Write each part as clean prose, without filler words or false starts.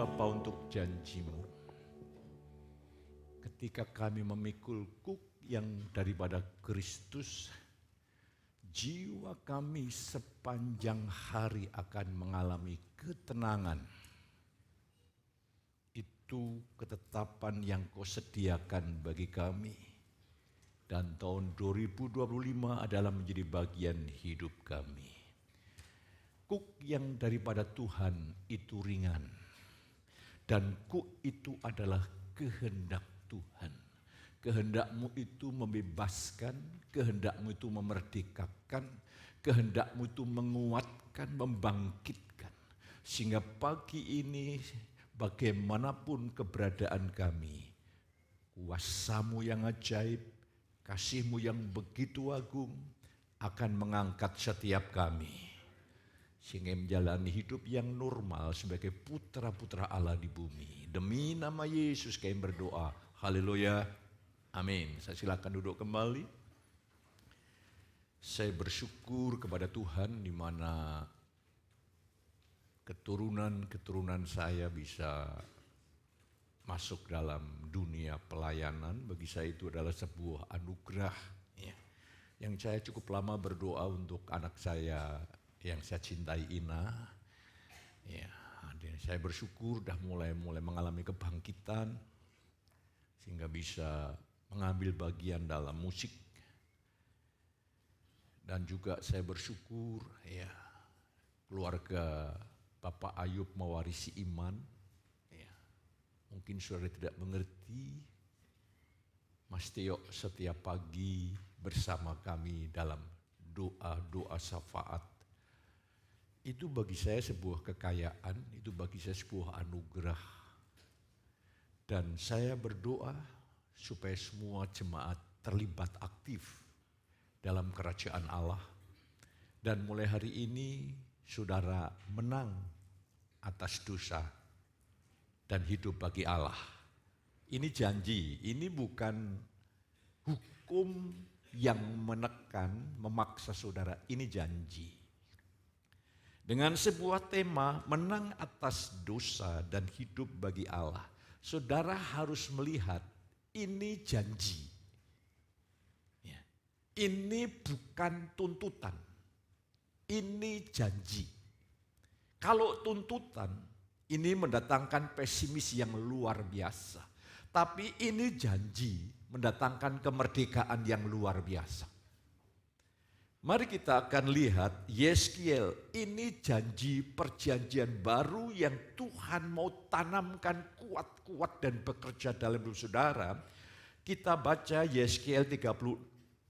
Bapa untuk janji-Mu. Ketika kami memikul kuk yang daripada Kristus, jiwa kami sepanjang hari akan mengalami ketenangan. Itu ketetapan yang Kau sediakan bagi kami. Dan tahun 2025 adalah menjadi bagian hidup kami. Kuk yang daripada Tuhan itu ringan. Dan kuk itu adalah kehendak Tuhan. Kehendak-Mu itu membebaskan, kehendak-Mu itu memerdekakan, kehendak-Mu itu menguatkan, membangkitkan. Sehingga pagi ini bagaimanapun keberadaan kami, kuasa-Mu yang ajaib, kasih-Mu yang begitu agung akan mengangkat setiap kami. Sehingga menjalani hidup yang normal sebagai putra-putra Allah di bumi. Demi nama Yesus kami berdoa. Haleluya. Amin. Saya silakan duduk kembali. Saya bersyukur kepada Tuhan di mana keturunan-keturunan saya bisa masuk dalam dunia pelayanan. Bagi saya itu adalah sebuah anugerah. Ya. Yang saya cukup lama berdoa untuk anak saya yang saya cintai, Ina. Ya, saya bersyukur dah mulai mengalami kebangkitan sehingga bisa mengambil bagian dalam musik. Dan juga saya bersyukur ya keluarga Bapak Ayub mewarisi iman. Ya, mungkin saudara tidak mengerti, Mas Teo setiap pagi bersama kami dalam doa-doa syafaat. Itu bagi saya sebuah kekayaan, itu bagi saya sebuah anugerah. Dan saya berdoa supaya semua jemaat terlibat aktif dalam kerajaan Allah. Dan mulai hari ini saudara menang atas dosa dan hidup bagi Allah. Ini janji, ini bukan hukum yang menekan, memaksa saudara, ini janji. Dengan sebuah tema menang atas dosa dan hidup bagi Allah. Saudara harus melihat ini janji. Ya. Ini bukan tuntutan. Ini janji. Kalau tuntutan ini mendatangkan pesimis yang luar biasa. Tapi ini janji mendatangkan kemerdekaan yang luar biasa. Mari kita akan lihat Yeskiel, ini janji perjanjian baru yang Tuhan mau tanamkan kuat-kuat dan bekerja dalam hidup saudara. Kita baca Yeskiel 36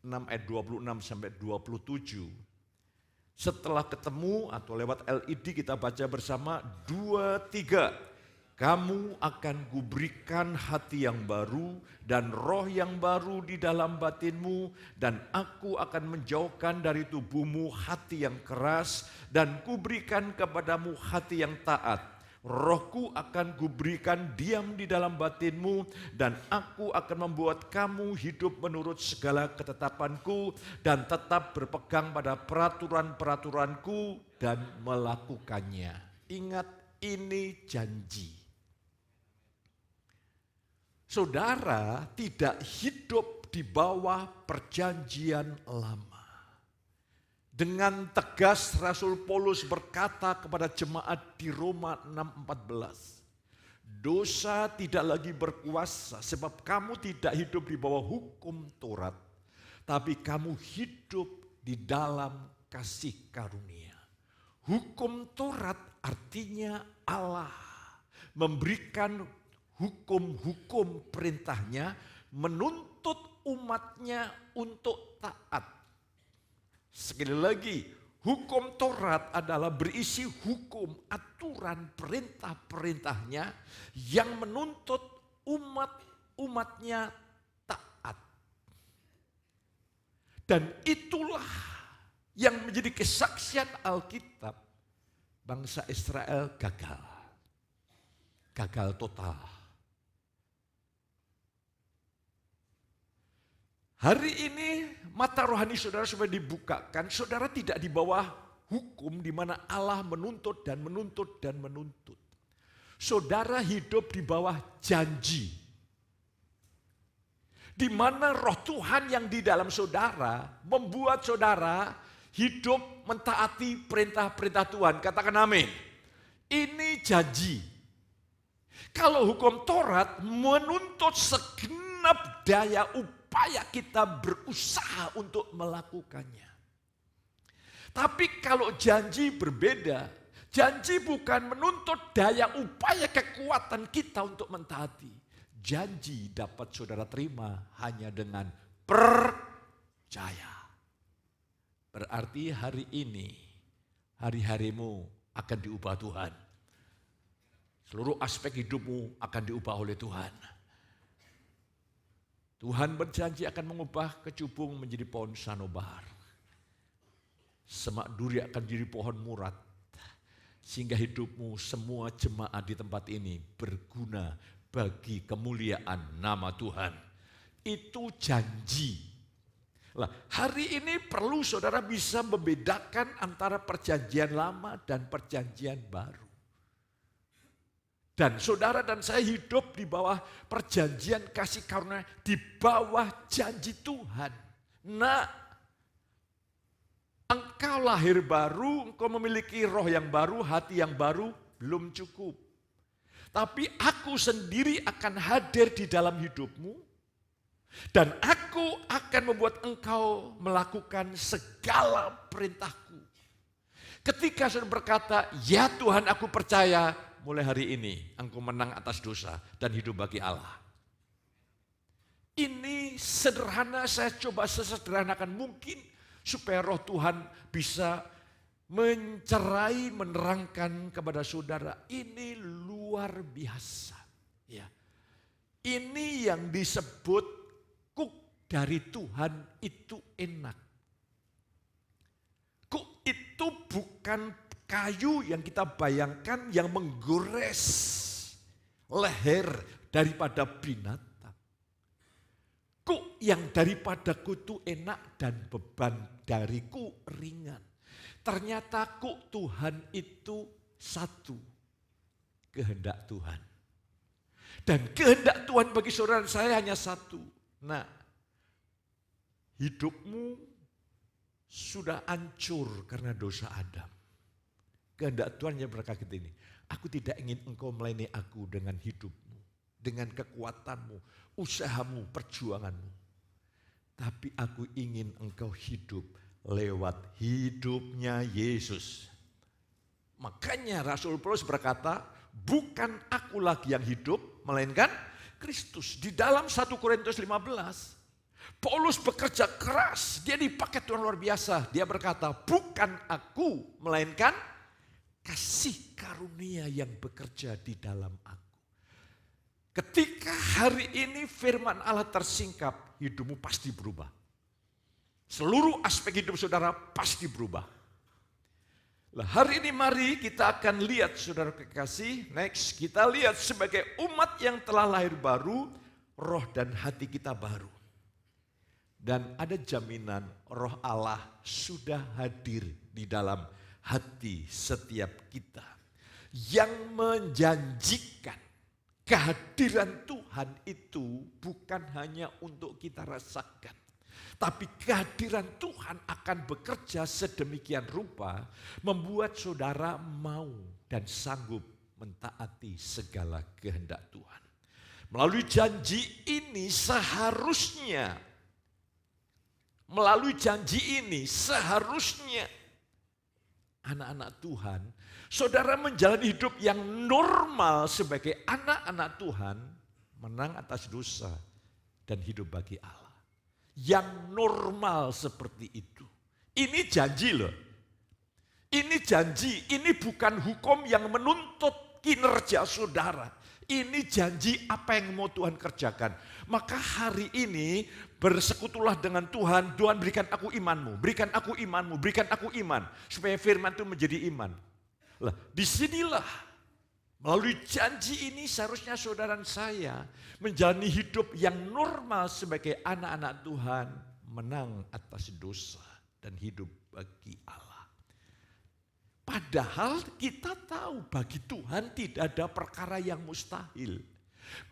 ayat 26 sampai 27. Setelah ketemu atau lewat LED kita baca bersama 2-3. Kamu akan kuberikan hati yang baru dan roh yang baru di dalam batinmu, dan aku akan menjauhkan dari tubuhmu hati yang keras dan kuberikan kepadamu hati yang taat. Rohku akan kuberikan diam di dalam batinmu, dan aku akan membuat kamu hidup menurut segala ketetapanku dan tetap berpegang pada peraturan-peraturanku dan melakukannya. Ingat, ini janji. Saudara tidak hidup di bawah perjanjian lama. Dengan tegas Rasul Paulus berkata kepada jemaat di Roma 6:14, dosa tidak lagi berkuasa sebab kamu tidak hidup di bawah hukum Taurat, tapi kamu hidup di dalam kasih karunia. Hukum Taurat artinya Allah memberikan hukum-hukum perintahnya, menuntut umatnya untuk taat. Sekali lagi, hukum Taurat adalah berisi hukum, aturan, perintah-perintahnya yang menuntut umatnya taat. Dan itulah yang menjadi kesaksian Alkitab. Bangsa Israel gagal total. Hari ini mata rohani saudara supaya dibukakan, saudara tidak di bawah hukum di mana Allah menuntut dan menuntut dan menuntut. saudara hidup di bawah janji. Di mana roh Tuhan yang di dalam saudara membuat saudara hidup mentaati perintah-perintah Tuhan. Katakan amin. Ini janji. Kalau hukum Taurat menuntut segenap daya upaya kita berusaha untuk melakukannya. Tapi kalau janji berbeda, janji bukan menuntut daya upaya kekuatan kita untuk mentaati. Janji dapat saudara terima hanya dengan percaya. Berarti hari ini, hari-harimu akan diubah Tuhan. Seluruh aspek hidupmu akan diubah oleh Tuhan. Tuhan berjanji akan mengubah kecubung menjadi pohon sanobar. Semak duri akan jadi pohon murat. Sehingga hidupmu semua jemaat di tempat ini berguna bagi kemuliaan nama Tuhan. Itu janji. Lah, hari ini perlu saudara bisa membedakan antara perjanjian lama dan perjanjian baru. Dan saudara dan saya hidup di bawah perjanjian kasih karunia, di bawah janji Tuhan. Nah, engkau lahir baru, engkau memiliki roh yang baru, hati yang baru, belum cukup. Tapi aku sendiri akan hadir di dalam hidupmu. Dan aku akan membuat engkau melakukan segala perintahku. Ketika saudara berkata, ya Tuhan aku percaya, mulai hari ini engkau menang atas dosa dan hidup bagi Allah. Ini sederhana, saya coba sesederhanakan mungkin supaya roh Tuhan bisa mencerai, menerangkan kepada saudara. Ini luar biasa. Ya. Ini yang disebut kuk dari Tuhan itu enak. Kuk itu bukan kayu yang kita bayangkan yang menggores leher daripada binatang. Kuk yang daripada kutu enak dan beban dariku ringan. Ternyata kuk Tuhan itu satu, kehendak Tuhan. Dan kehendak Tuhan bagi saudara dan saya hanya satu. Nah, hidupmu sudah hancur karena dosa Adam. Kehendak Tuhan yang berkata ini, aku tidak ingin engkau melayani aku dengan hidupmu, dengan kekuatanmu, usahamu, perjuanganmu. Tapi aku ingin engkau hidup lewat hidupnya Yesus. Makanya Rasul Paulus berkata, bukan aku lagi yang hidup, melainkan Kristus. Di dalam 1 Korintus 15, Paulus bekerja keras, dia dipakai Tuhan luar biasa. Dia berkata, bukan aku, melainkan kasih karunia yang bekerja di dalam aku. Ketika hari ini firman Allah tersingkap, hidupmu pasti berubah. Seluruh aspek hidup saudara pasti berubah. Nah, hari ini mari kita akan lihat saudara kekasih. Next, kita lihat sebagai umat yang telah lahir baru, roh dan hati kita baru. Dan ada jaminan roh Allah sudah hadir di dalam hati setiap kita. Yang menjanjikan kehadiran Tuhan itu bukan hanya untuk kita rasakan. Tapi kehadiran Tuhan akan bekerja sedemikian rupa membuat saudara mau dan sanggup mentaati segala kehendak Tuhan. Melalui janji ini seharusnya anak-anak Tuhan, saudara menjalani hidup yang normal sebagai anak-anak Tuhan, menang atas dosa dan hidup bagi Allah. Yang normal seperti itu. Ini janji loh. Ini janji, ini bukan hukum yang menuntut kinerja saudara. Ini janji apa yang mau Tuhan kerjakan. Maka hari ini bersekutulah dengan Tuhan. Tuhan berikan aku imanmu, berikan aku imanmu, berikan aku iman. Supaya firman itu menjadi iman. Lah, disinilah melalui janji ini seharusnya saudara dan saya menjalani hidup yang normal sebagai anak-anak Tuhan. Menang atas dosa dan hidup bagi Allah. Padahal kita tahu bagi Tuhan tidak ada perkara yang mustahil.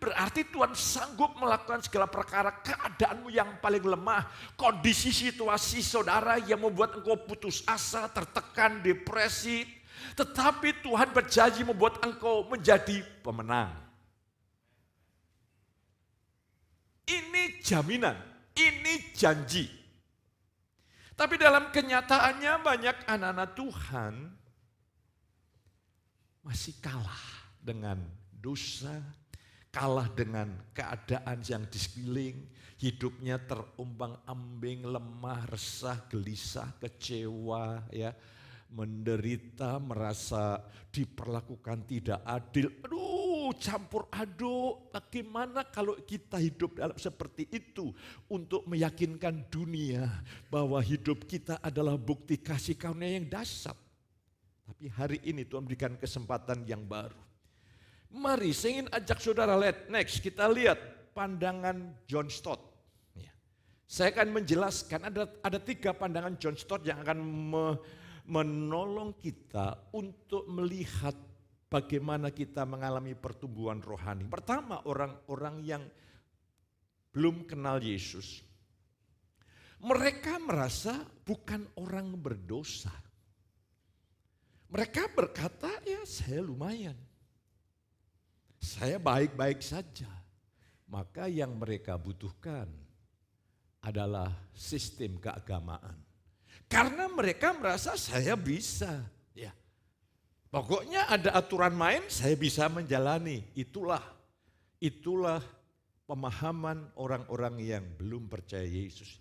Berarti Tuhan sanggup melakukan segala perkara. Keadaanmu yang paling lemah, kondisi situasi saudara yang membuat engkau putus asa, tertekan, depresi. Tetapi Tuhan berjanji membuat engkau menjadi pemenang. Ini jaminan, ini janji. Tapi dalam kenyataannya banyak anak-anak Tuhan masih kalah dengan dosa, kalah dengan keadaan yang di sekeliling, hidupnya terombang-ambing, lemah, resah, gelisah, kecewa, ya, menderita, merasa diperlakukan tidak adil. Aduh, campur aduk. Bagaimana kalau kita hidup dalam seperti itu untuk meyakinkan dunia bahwa hidup kita adalah bukti kasih karunia yang dahsyat. Tapi hari ini Tuhan berikan kesempatan yang baru. Mari saya ingin ajak saudara next kita lihat pandangan John Stott. Saya akan menjelaskan ada 3 pandangan John Stott yang akan menolong kita untuk melihat bagaimana kita mengalami pertumbuhan rohani. Pertama, orang-orang yang belum kenal Yesus. Mereka merasa bukan orang berdosa. Mereka berkata, ya saya lumayan. Saya baik-baik saja. Maka yang mereka butuhkan adalah sistem keagamaan. Karena mereka merasa saya bisa. Ya. Pokoknya ada aturan main, saya bisa menjalani. Itulah pemahaman orang-orang yang belum percaya Yesus.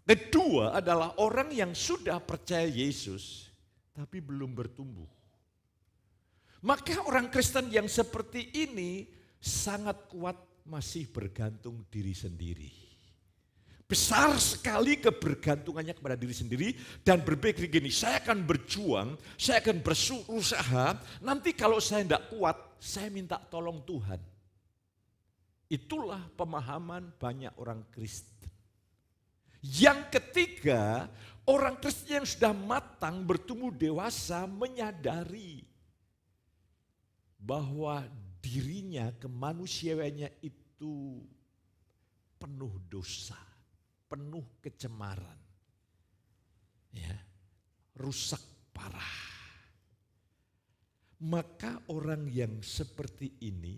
Kedua adalah orang yang sudah percaya Yesus, tapi belum bertumbuh. Maka orang Kristen yang seperti ini sangat kuat masih bergantung diri sendiri. Besar sekali kebergantungannya kepada diri sendiri dan berpikir gini, saya akan berjuang, saya akan berusaha, nanti kalau saya tidak kuat, saya minta tolong Tuhan. Itulah pemahaman banyak orang Kristen. Yang ketiga, orang Kristen yang sudah matang, bertumbuh dewasa, menyadari bahwa dirinya, kemanusiaannya itu penuh dosa, penuh kecemaran, ya, rusak parah. Maka orang yang seperti ini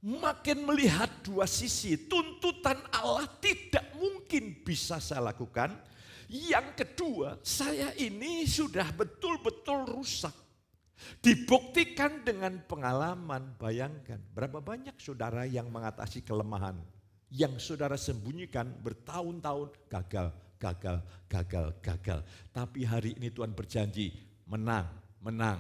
makin melihat dua sisi. Tuntutan Allah tidak mungkin bisa saya lakukan. Yang kedua, saya ini sudah betul-betul rusak. Dibuktikan dengan pengalaman. Bayangkan berapa banyak saudara yang mengatasi kelemahan yang saudara sembunyikan bertahun-tahun, gagal. Tapi hari ini Tuhan berjanji menang.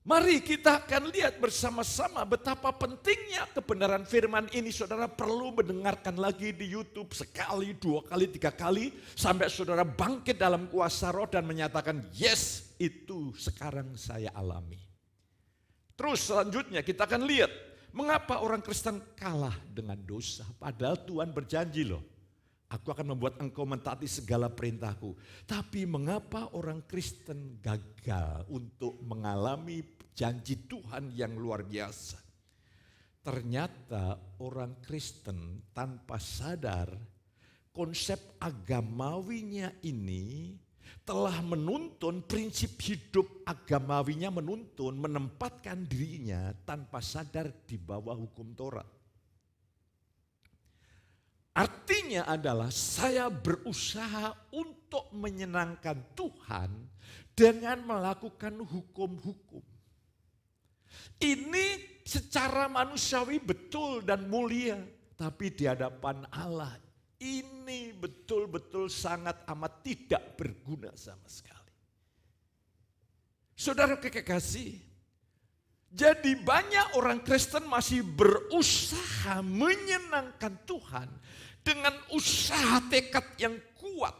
Mari kita akan lihat bersama-sama betapa pentingnya kebenaran firman ini. Saudara perlu mendengarkan lagi di YouTube sekali, 2 kali, 3 kali. Sampai saudara bangkit dalam kuasa roh dan menyatakan, yes, itu sekarang saya alami. Terus selanjutnya kita akan lihat mengapa orang Kristen kalah dengan dosa. Padahal Tuhan berjanji loh, aku akan membuat engkau mentaati segala perintahku. Tapi mengapa orang Kristen gagal untuk mengalami janji Tuhan yang luar biasa? Ternyata orang Kristen tanpa sadar konsep agamawinya ini telah menuntun prinsip hidup agamawinya, menuntun menempatkan dirinya tanpa sadar di bawah hukum Taurat. Artinya adalah saya berusaha untuk menyenangkan Tuhan dengan melakukan hukum-hukum. Ini secara manusiawi betul dan mulia, tapi di hadapan Allah ini betul-betul sangat amat tidak berguna sama sekali. Saudara kekasih, jadi banyak orang Kristen masih berusaha menyenangkan Tuhan dengan usaha tekad yang kuat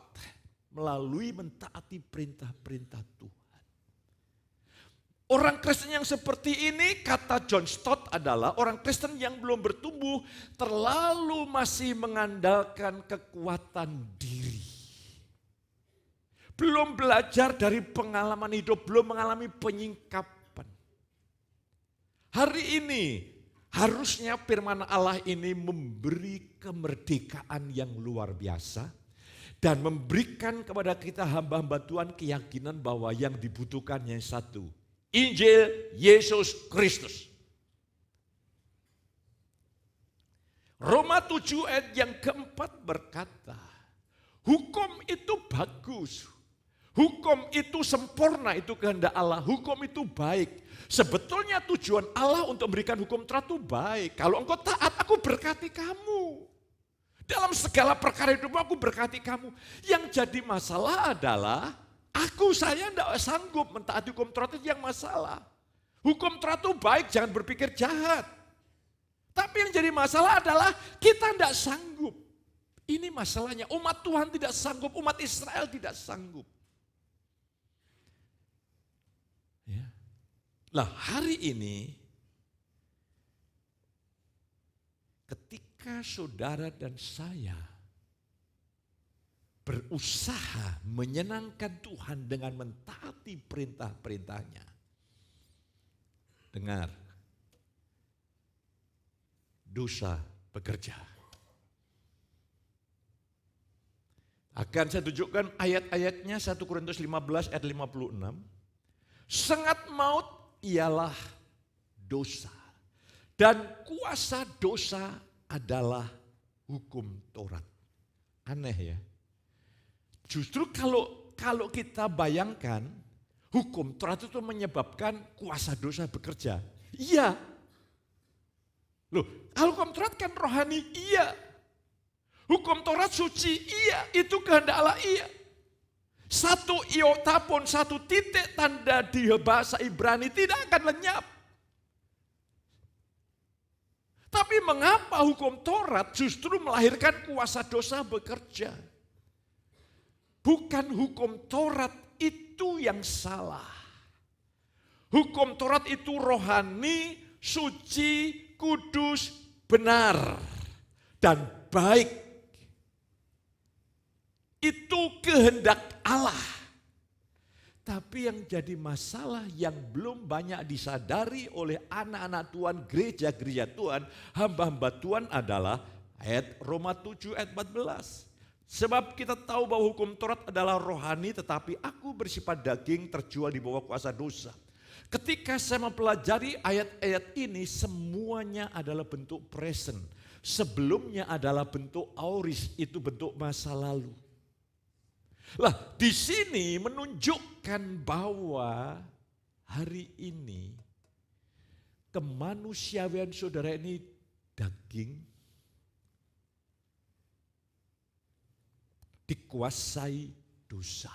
melalui mentaati perintah-perintah Tuhan. Orang Kristen yang seperti ini, kata John Stott, adalah orang Kristen yang belum bertumbuh, terlalu masih mengandalkan kekuatan diri. belum belajar dari pengalaman hidup, belum mengalami penyingkapan. Hari ini harusnya firman Allah ini memberi kemerdekaan yang luar biasa dan memberikan kepada kita hamba-hamba Tuhan keyakinan bahwa yang dibutuhkan yang satu, Injil Yesus Kristus. Roma 7 ayat yang keempat berkata, hukum itu bagus, hukum itu sempurna, itu kehendak Allah, hukum itu baik. Sebetulnya tujuan Allah untuk memberikan hukum Taurat itu baik. Kalau engkau taat, aku berkati kamu. Dalam segala perkara hidup aku berkati kamu. Yang jadi masalah adalah saya tidak sanggup mentaati hukum Taurat, itu yang masalah. Hukum Taurat itu baik, jangan berpikir jahat. Tapi yang jadi masalah adalah kita tidak sanggup. Ini masalahnya, umat Tuhan tidak sanggup, umat Israel tidak sanggup. Ya. Lah hari ini, ketika saudara dan saya berusaha menyenangkan Tuhan dengan mentaati perintah-perintahnya. Dengar, dosa bekerja. Akan saya tunjukkan ayat-ayatnya 1 Korintus 15 ayat 56. Sengat maut ialah dosa. Dan kuasa dosa adalah hukum Taurat. Aneh ya. Justru kalau kita bayangkan hukum Taurat itu menyebabkan kuasa dosa bekerja. Iya. Loh, kalau hukum Taurat kan rohani, iya. Hukum Taurat suci, iya. Itu kehendak Allah, iya. Satu iota pun, satu titik tanda di bahasa Ibrani tidak akan lenyap. Tapi mengapa hukum Taurat justru melahirkan kuasa dosa bekerja? Bukan hukum Taurat itu yang salah. Hukum Taurat itu rohani, suci, kudus, benar, dan baik. Itu kehendak Allah. Tapi yang jadi masalah yang belum banyak disadari oleh anak-anak Tuhan, gereja-gereja Tuhan, hamba-hamba Tuhan adalah ayat Roma 7 ayat 14. Sebab kita tahu bahwa hukum Taurat adalah rohani, tetapi aku bersifat daging terjual di bawah kuasa dosa. Ketika saya mempelajari ayat-ayat ini, semuanya adalah bentuk present. Sebelumnya adalah bentuk aorist, itu bentuk masa lalu. Lah, di sini menunjukkan bahwa hari ini kemanusiaan saudara ini daging dikuasai dosa.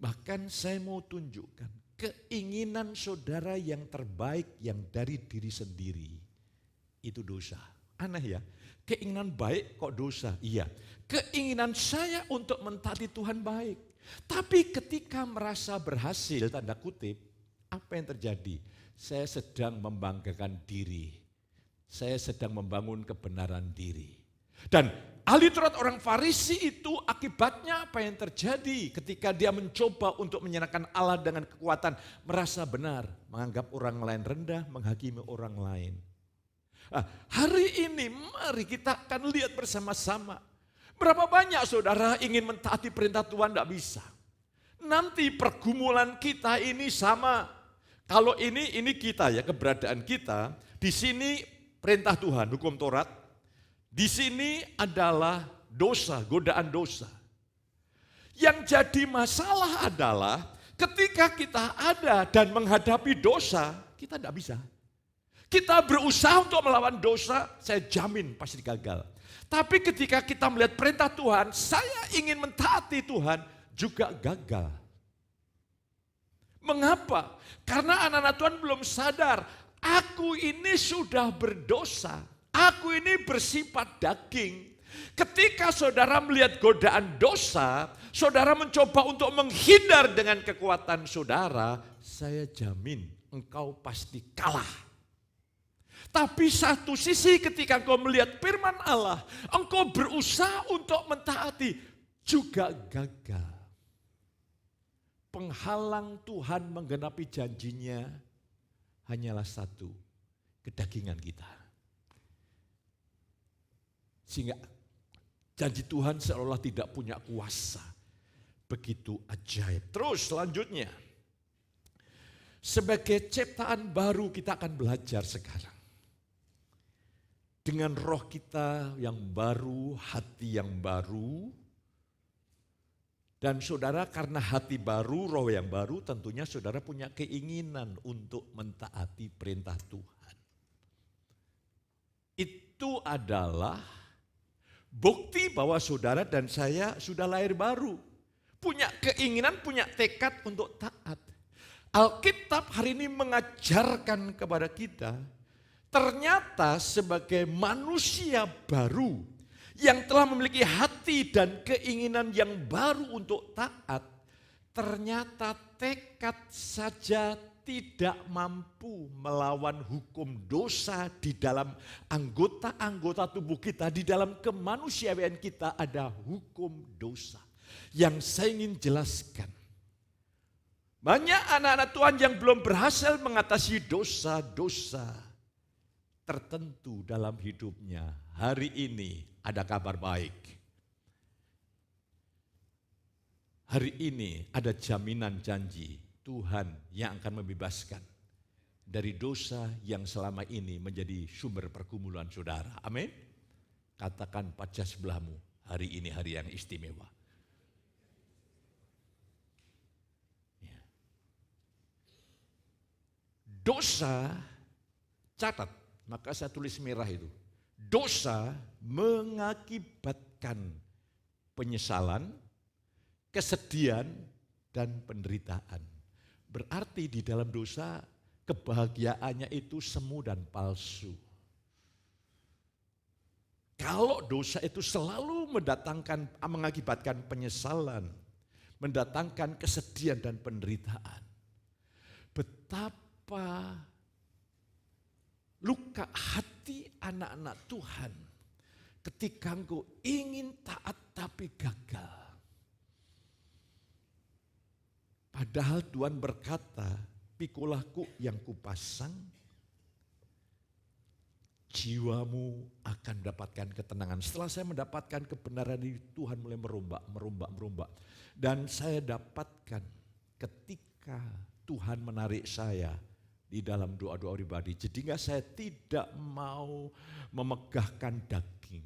Bahkan saya mau tunjukkan keinginan saudara yang terbaik yang dari diri sendiri itu dosa. Aneh ya, keinginan baik kok dosa? Iya. Keinginan saya untuk mentaati Tuhan baik. Tapi ketika merasa berhasil, tanda kutip, apa yang terjadi? Saya sedang membanggakan diri. Saya sedang membangun kebenaran diri. Dan ahli Taurat orang Farisi itu akibatnya apa yang terjadi ketika dia mencoba untuk menyenangkan Allah dengan kekuatan merasa benar, menganggap orang lain rendah, menghakimi orang lain. Nah, hari ini mari kita akan lihat bersama-sama. Berapa banyak saudara ingin mentaati perintah Tuhan tidak bisa. Nanti pergumulan kita ini sama. Kalau ini kita ya, keberadaan kita. Di sini perintah Tuhan, hukum Taurat. Di sini adalah dosa, godaan dosa. Yang jadi masalah adalah ketika kita ada dan menghadapi dosa, kita tidak bisa. Kita berusaha untuk melawan dosa, saya jamin pasti gagal. Tapi ketika kita melihat perintah Tuhan, saya ingin mentaati Tuhan, juga gagal. Mengapa? Karena anak-anak Tuhan belum sadar, aku ini sudah berdosa, aku ini bersifat daging. Ketika saudara melihat godaan dosa, saudara mencoba untuk menghindar dengan kekuatan saudara, saya jamin engkau pasti kalah. Tapi satu sisi ketika engkau melihat firman Allah, engkau berusaha untuk mentaati, juga gagal. penghalang Tuhan menggenapi janjinya hanyalah satu, kedagingan kita. Sehingga janji Tuhan seolah tidak punya kuasa. Begitu ajaib. Terus selanjutnya, sebagai ciptaan baru kita akan belajar sekarang. Dengan roh kita yang baru, hati yang baru. Dan saudara karena hati baru, roh yang baru, tentunya saudara punya keinginan untuk mentaati perintah Tuhan. Itu adalah bukti bahwa saudara dan saya sudah lahir baru. Punya keinginan, punya tekad untuk taat. Alkitab hari ini mengajarkan kepada kita, ternyata sebagai manusia baru yang telah memiliki hati dan keinginan yang baru untuk taat, ternyata tekad saja tidak mampu melawan hukum dosa di dalam anggota-anggota tubuh kita, di dalam kemanusiaan kita ada hukum dosa. Yang saya ingin jelaskan, banyak anak-anak Tuhan yang belum berhasil mengatasi dosa-dosa tertentu dalam hidupnya. Hari ini ada kabar baik. Hari ini ada jaminan janji Tuhan yang akan membebaskan dari dosa yang selama ini menjadi sumber pergumulan saudara. Amin. Katakan pada sebelahmu, hari ini hari yang istimewa. Dosa, catat, maka saya tulis merah itu. Dosa mengakibatkan penyesalan, kesedihan, dan penderitaan. Berarti di dalam dosa kebahagiaannya itu semu dan palsu. Kalau dosa itu selalu mengakibatkan penyesalan, mendatangkan kesedihan dan penderitaan. Betapa luka hati anak-anak Tuhan ketika engkau ingin taat tapi gagal. Padahal Tuhan berkata, pikulahku yang kupasang, jiwamu akan dapatkan ketenangan. Setelah saya mendapatkan kebenaran ini, Tuhan mulai merombak. Dan saya dapatkan ketika Tuhan menarik saya di dalam doa-doa pribadi. Jadi saya tidak mau memegahkan daging.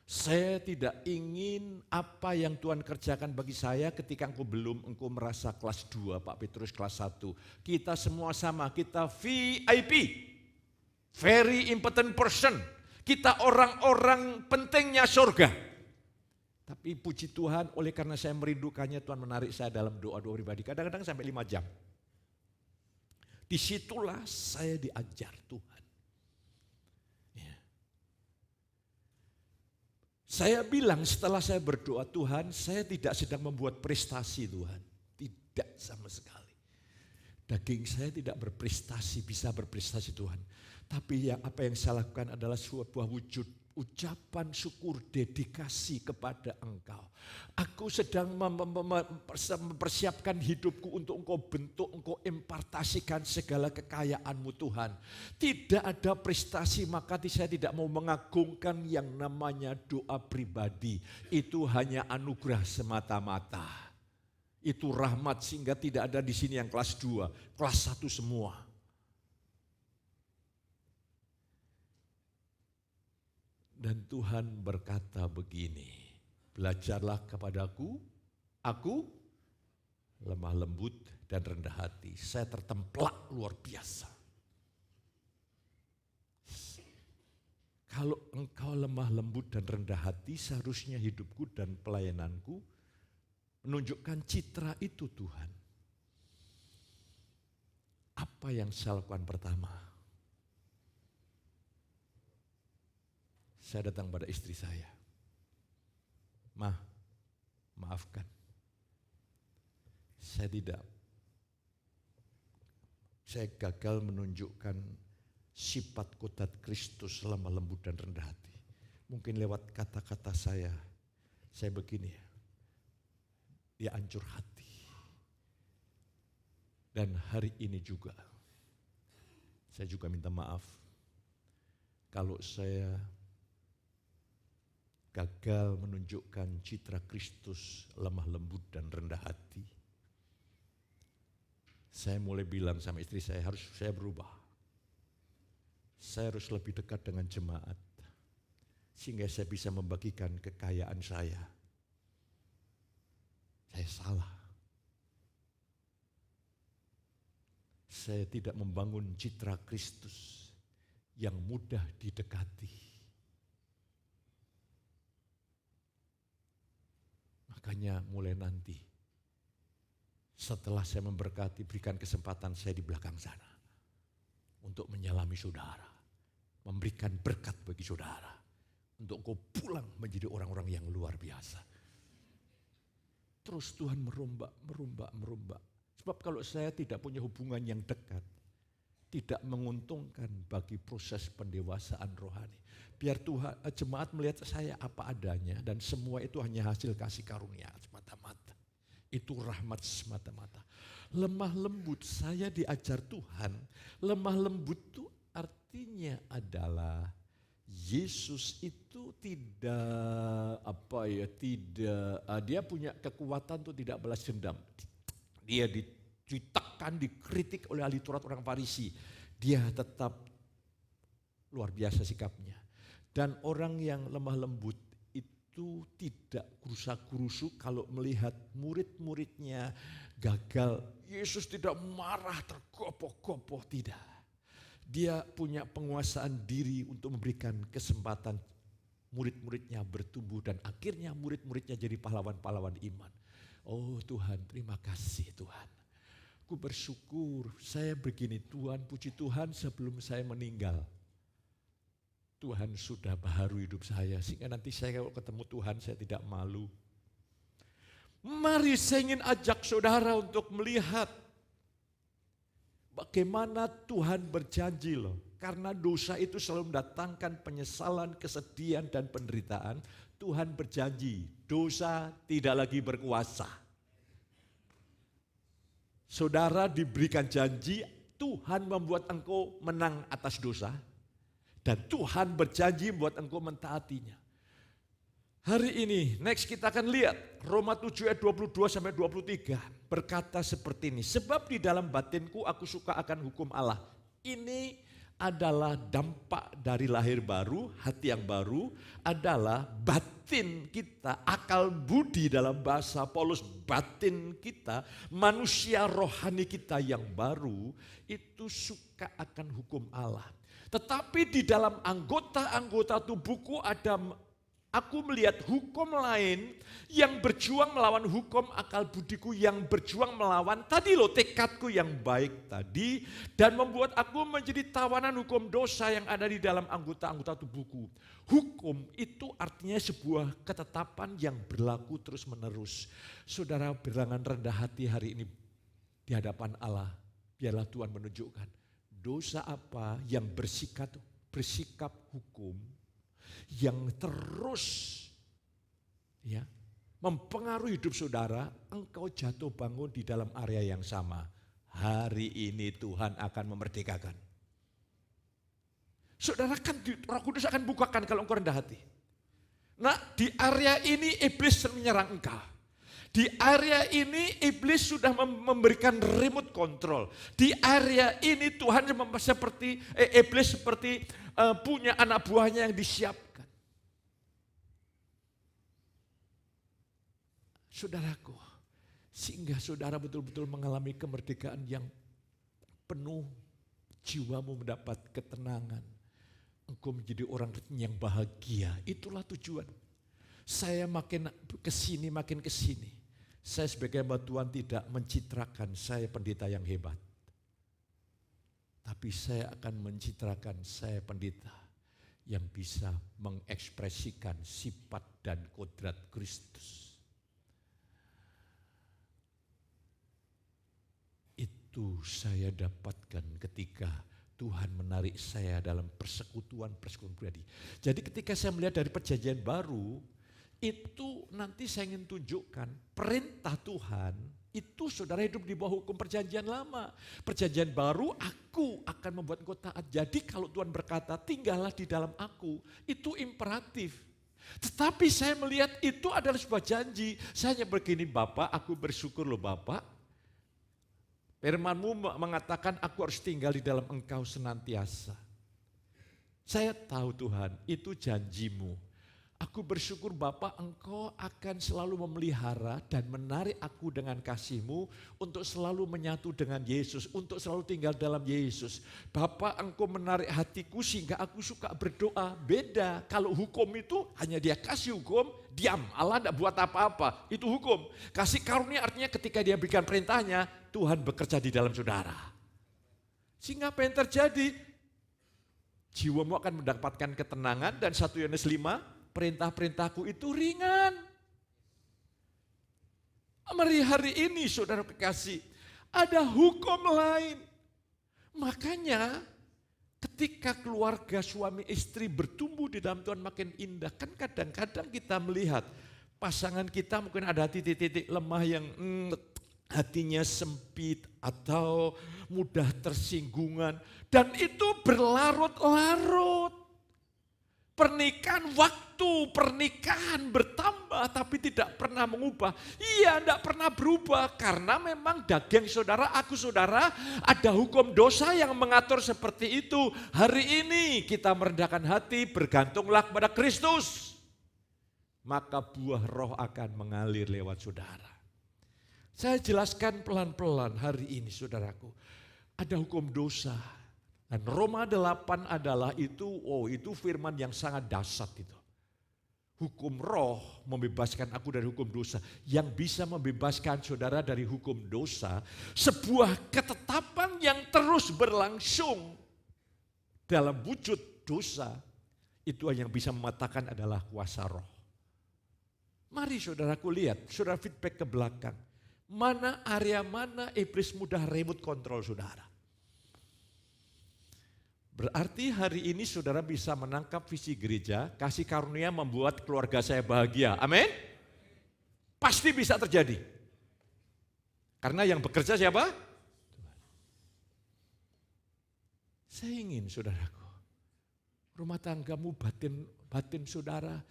Saya tidak ingin apa yang Tuhan kerjakan bagi saya ketika engkau merasa kelas 2, Pak Petrus kelas 1. Kita semua sama, kita VIP. Very important person. Kita orang-orang pentingnya surga. Tapi puji Tuhan, oleh karena saya merindukannya, Tuhan menarik saya dalam doa-doa pribadi. Kadang-kadang sampai 5 jam. Disitulah saya diajar Tuhan. Ya. Saya bilang setelah saya berdoa, Tuhan, saya tidak sedang membuat prestasi Tuhan. Tidak sama sekali. Daging saya tidak berprestasi, bisa berprestasi Tuhan. Tapi apa yang saya lakukan adalah sebuah wujud ucapan syukur, dedikasi kepada Engkau. Aku sedang mempersiapkan hidupku untuk Engkau bentuk, Engkau impartasikan segala kekayaan-Mu Tuhan. Tidak ada prestasi, maka saya tidak mau mengagungkan yang namanya doa pribadi. Itu hanya anugerah semata-mata. Itu rahmat sehingga tidak ada di sini yang kelas 2, kelas 1 semua. Dan Tuhan berkata begini, belajarlah kepadaku, aku lemah lembut dan rendah hati. Saya tertemplak luar biasa. Kalau engkau lemah lembut dan rendah hati, seharusnya hidupku dan pelayananku menunjukkan citra itu Tuhan. Apa yang saya lakukan pertama? Saya datang pada istri saya. Maafkan. Saya gagal menunjukkan sifat kodrat Kristus lemah lembut dan rendah hati. Mungkin lewat kata-kata saya begini ya. Dia hancur hati. Dan hari ini juga, saya juga minta maaf kalau saya gagal menunjukkan citra Kristus lemah lembut dan rendah hati. Saya mulai bilang sama istri saya, saya berubah. Saya harus lebih dekat dengan jemaat, sehingga saya bisa membagikan kekayaan saya. Saya salah. Saya tidak membangun citra Kristus yang mudah didekati. Makanya mulai nanti, setelah saya memberkati, berikan kesempatan saya di belakang sana untuk menyalami saudara, memberikan berkat bagi saudara, untuk engkau pulang menjadi orang-orang yang luar biasa. Terus Tuhan merombak. Sebab kalau saya tidak punya hubungan yang dekat, tidak menguntungkan bagi proses pendewasaan rohani. Biar Tuhan, jemaat melihat saya apa adanya, dan semua itu hanya hasil kasih karunia semata-mata. Itu rahmat semata-mata. Lemah lembut, saya diajar Tuhan. Lemah lembut itu artinya adalah Yesus itu dia punya kekuatan untuk tidak balas dendam. Dia ditekan, dikritik oleh ahli Taurat orang Farisi. Dia tetap luar biasa sikapnya. Dan orang yang lemah lembut itu tidak gerusa-gerusu kalau melihat murid-muridnya gagal. Yesus tidak marah, tergopoh-gopoh, tidak. Dia punya penguasaan diri untuk memberikan kesempatan murid-muridnya bertumbuh dan akhirnya murid-muridnya jadi pahlawan-pahlawan iman. Oh Tuhan, terima kasih Tuhan. Aku bersyukur, saya begini Tuhan, puji Tuhan sebelum saya meninggal. Tuhan sudah baharu hidup saya, sehingga nanti saya kalau ketemu Tuhan saya tidak malu. Mari saya ingin ajak saudara untuk melihat bagaimana Tuhan berjanji loh. Karena dosa itu selalu mendatangkan penyesalan, kesedihan, dan penderitaan. Tuhan berjanji, dosa tidak lagi berkuasa. Saudara diberikan janji, Tuhan membuat engkau menang atas dosa. Dan Tuhan berjanji membuat engkau mentaatinya. Hari ini, next kita akan lihat Roma 7 ayat 22-23 berkata seperti ini. Sebab di dalam batinku aku suka akan hukum Allah. Ini adalah dampak dari lahir baru, hati yang baru adalah batin kita, akal budi dalam bahasa Paulus, batin kita, manusia rohani kita yang baru itu suka akan hukum Allah. Tetapi di dalam anggota-anggota tubuhku aku melihat hukum lain yang berjuang melawan hukum akal budiku, yang berjuang melawan tadi loh tekadku yang baik tadi, dan membuat aku menjadi tawanan hukum dosa yang ada di dalam anggota-anggota tubuhku. Hukum itu artinya sebuah ketetapan yang berlaku terus menerus. Saudara bilangan rendah hati hari ini di hadapan Allah, biarlah Tuhan menunjukkan dosa apa yang bersikap hukum, yang terus mempengaruhi hidup saudara, engkau jatuh bangun di dalam area yang sama. Hari ini Tuhan akan memerdekakan. Saudara kan Roh Kudus akan bukakan kalau engkau rendah hati. Nah, di area ini iblis menyerang engkau. Di area ini iblis sudah memberikan remote control. Di area ini Tuhan iblis seperti punya anak buahnya yang disiapkan. Saudaraku, sehingga saudara betul-betul mengalami kemerdekaan yang penuh, jiwamu mendapat ketenangan. Engkau menjadi orang yang bahagia, itulah tujuan. Saya makin kesini. Saya sebagai hamba Tuhan tidak mencitrakan saya pendeta yang hebat. Tapi saya akan mencitrakan saya pendeta yang bisa mengekspresikan sifat dan kodrat Kristus. Itu saya dapatkan ketika Tuhan menarik saya dalam persekutuan pribadi. Jadi ketika saya melihat dari perjanjian baru, itu nanti saya ingin tunjukkan perintah Tuhan Itu saudara hidup di bawah hukum perjanjian lama. Perjanjian baru, aku akan membuat engkau taat. Jadi kalau Tuhan berkata, tinggallah di dalam aku. Itu imperatif. Tetapi saya melihat itu adalah sebuah janji. Saya hanya begini, Bapak, aku bersyukur loh Bapak. Firman-Mu mengatakan aku harus tinggal di dalam engkau senantiasa. Saya tahu Tuhan, itu janji-Mu. Aku bersyukur Bapa, Engkau akan selalu memelihara dan menarik aku dengan kasih-Mu untuk selalu menyatu dengan Yesus, untuk selalu tinggal dalam Yesus. Bapa, Engkau menarik hatiku sehingga aku suka berdoa. Beda, kalau hukum itu hanya Dia kasih hukum, diam. Allah tidak buat apa-apa, itu hukum. Kasih karunia artinya ketika Dia berikan perintahnya, Tuhan bekerja di dalam saudara. Sehingga apa yang terjadi? Jiwamu akan mendapatkan ketenangan dan 1 Yohanes 5, perintah-perintahku itu ringan. Hari ini saudara kekasih, ada hukum lain. Makanya ketika keluarga suami istri bertumbuh di dalam Tuhan makin indah. Kan kadang-kadang kita melihat pasangan kita mungkin ada titik-titik lemah yang hatinya sempit atau mudah tersinggungan. Dan itu berlarut-larut. Pernikahan bertambah tapi tidak pernah mengubah. Iya, tidak pernah berubah karena memang daging saudara, aku saudara, ada hukum dosa yang mengatur seperti itu. Hari ini kita merendahkan hati, bergantunglah kepada Kristus. Maka buah roh akan mengalir lewat saudara. Saya jelaskan pelan-pelan hari ini saudaraku. Ada hukum dosa. Dan Roma 8 adalah itu firman yang sangat dahsyat itu. Hukum roh membebaskan aku dari hukum dosa. Yang bisa membebaskan saudara dari hukum dosa, sebuah ketetapan yang terus berlangsung dalam wujud dosa. Itu yang bisa mematakan adalah kuasa roh. Mari saudaraku lihat, saudara feedback ke belakang. Mana area mana iblis mudah remote control saudara. Berarti hari ini saudara bisa menangkap visi gereja, kasih karunia membuat keluarga saya bahagia. Amin? Pasti bisa terjadi. Karena yang bekerja siapa? Saya ingin saudaraku, rumah tanggamu batin saudara,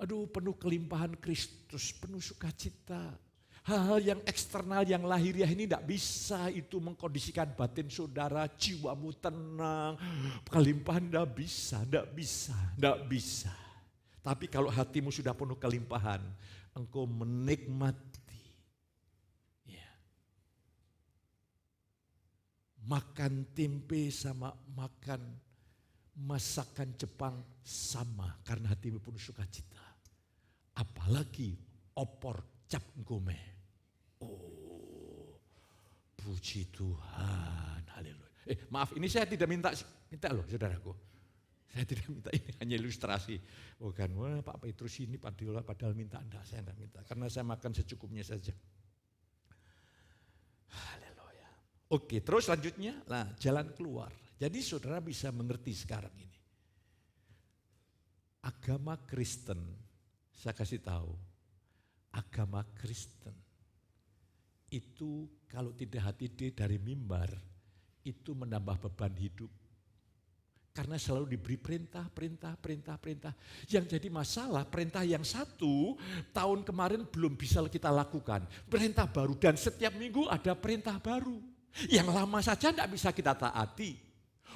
penuh kelimpahan Kristus, penuh sukacita. Hal-hal yang eksternal, yang lahiriah ini tidak bisa itu mengkondisikan batin saudara, jiwamu tenang, kelimpahan tidak bisa. Tapi kalau hatimu sudah penuh kelimpahan, engkau menikmati. Ya. Makan tempe sama makan masakan Jepang sama karena hatimu penuh sukacita. Apalagi opor cap gome. Puji Tuhan, haleluya. Maaf, ini saya tidak minta loh saudaraku. Saya tidak minta, ini hanya ilustrasi. Bukan, Pak Petrus ini padahal minta Anda, saya tidak minta. Karena saya makan secukupnya saja. Haleluya. Oke, terus selanjutnya, jalan keluar. Jadi saudara bisa mengerti sekarang ini. Agama Kristen, saya kasih tahu. Agama Kristen itu kalau tidak hati dari mimbar itu menambah beban hidup. Karena selalu diberi perintah. Yang jadi masalah perintah yang satu tahun kemarin belum bisa kita lakukan. Perintah baru dan setiap minggu ada perintah baru. Yang lama saja tidak bisa kita taati.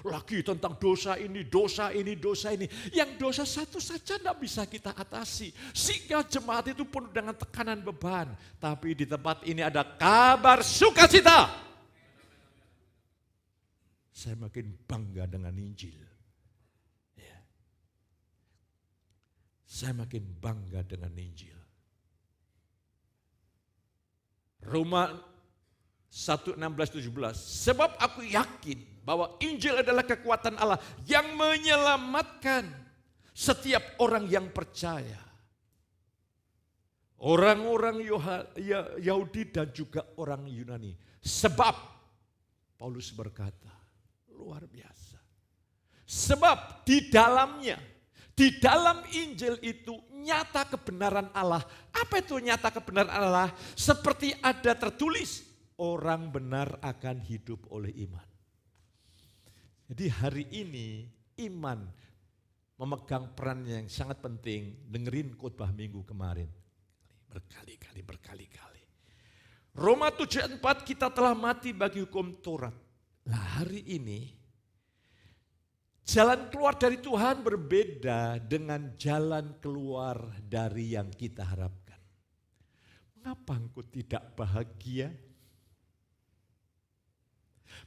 Lagi tentang dosa ini. Yang dosa satu saja tidak bisa kita atasi. Sehingga jemaat itu penuh dengan tekanan beban. Tapi di tempat ini ada kabar sukacita. Saya makin bangga dengan Injil. Ya. Saya makin bangga dengan Injil. Roma 1:16-17. Sebab aku yakin bahwa Injil adalah kekuatan Allah yang menyelamatkan setiap orang yang percaya. Orang-orang Yahudi dan juga orang Yunani. Sebab Paulus berkata, luar biasa. Sebab di dalamnya Di dalam Injil itu nyata kebenaran Allah. Apa itu nyata kebenaran Allah? Seperti ada tertulis, orang benar akan hidup oleh iman. Jadi hari ini iman memegang peran yang sangat penting. Dengerin khotbah minggu kemarin. Berkali-kali. Roma 7:4 kita telah mati bagi hukum Taurat. Nah hari ini jalan keluar dari Tuhan berbeda dengan jalan keluar dari yang kita harapkan. Mengapa engkau tidak bahagia?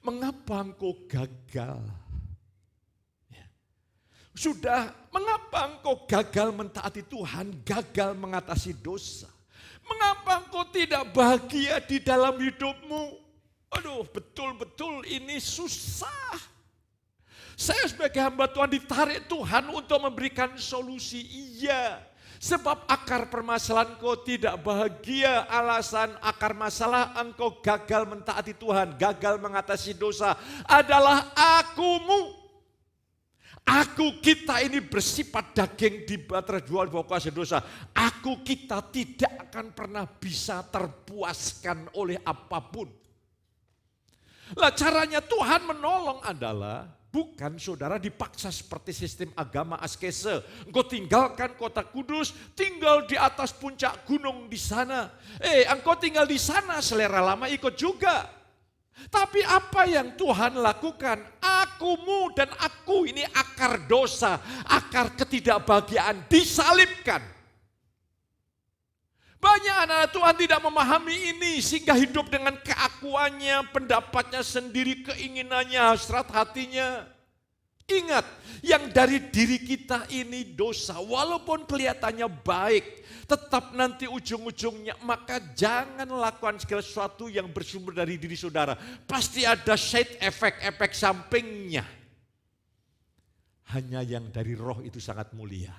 Mengapa engkau gagal? Mengapa engkau gagal mentaati Tuhan, gagal mengatasi dosa? Mengapa engkau tidak bahagia di dalam hidupmu? Aduh, betul-betul ini susah. Saya sebagai hamba Tuhan ditarik Tuhan untuk memberikan solusi. Iya, sebab akar permasalahan engkau tidak bahagia. Alasan akar masalah engkau gagal mentaati Tuhan, gagal mengatasi dosa adalah akumu. Kita ini bersifat daging terjual di bawah kuasa dosa. Kita tidak akan pernah bisa terpuaskan oleh apapun. Lah caranya Tuhan menolong adalah bukan saudara dipaksa seperti sistem agama askese. Engkau tinggalkan kota kudus, tinggal di atas puncak gunung di sana. Engkau tinggal di sana, selera lama ikut juga. Tapi apa yang Tuhan lakukan? Akumu dan aku ini akar dosa, akar ketidakbahagiaan disalibkan. Banyak anak Tuhan tidak memahami ini sehingga hidup dengan keakuannya, pendapatnya sendiri, keinginannya, hasrat hatinya. Ingat, yang dari diri kita ini dosa, walaupun kelihatannya baik, tetap nanti ujung-ujungnya, maka jangan lakukan segala sesuatu yang bersumber dari diri saudara. Pasti ada side effect, efek sampingnya. Hanya yang dari roh itu sangat mulia.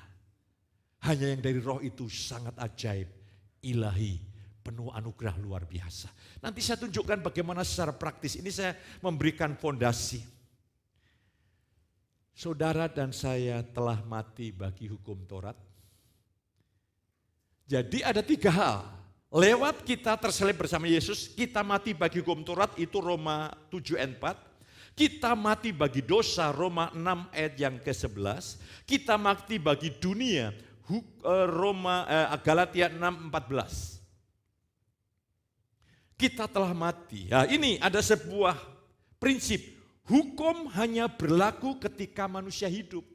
Hanya yang dari roh itu sangat ajaib. Ilahi, penuh anugerah luar biasa. Nanti saya tunjukkan bagaimana secara praktis. Ini saya memberikan fondasi. Saudara dan saya telah mati bagi hukum Taurat. Jadi ada 3 hal. Lewat kita terselip bersama Yesus, kita mati bagi hukum Taurat, itu Roma 7:4. Kita mati bagi dosa, Roma 6 ayat yang ke-11. Kita mati bagi dunia, Galatia 6:14. Kita telah mati. Nah, ini ada sebuah prinsip. Hukum hanya berlaku ketika manusia hidup.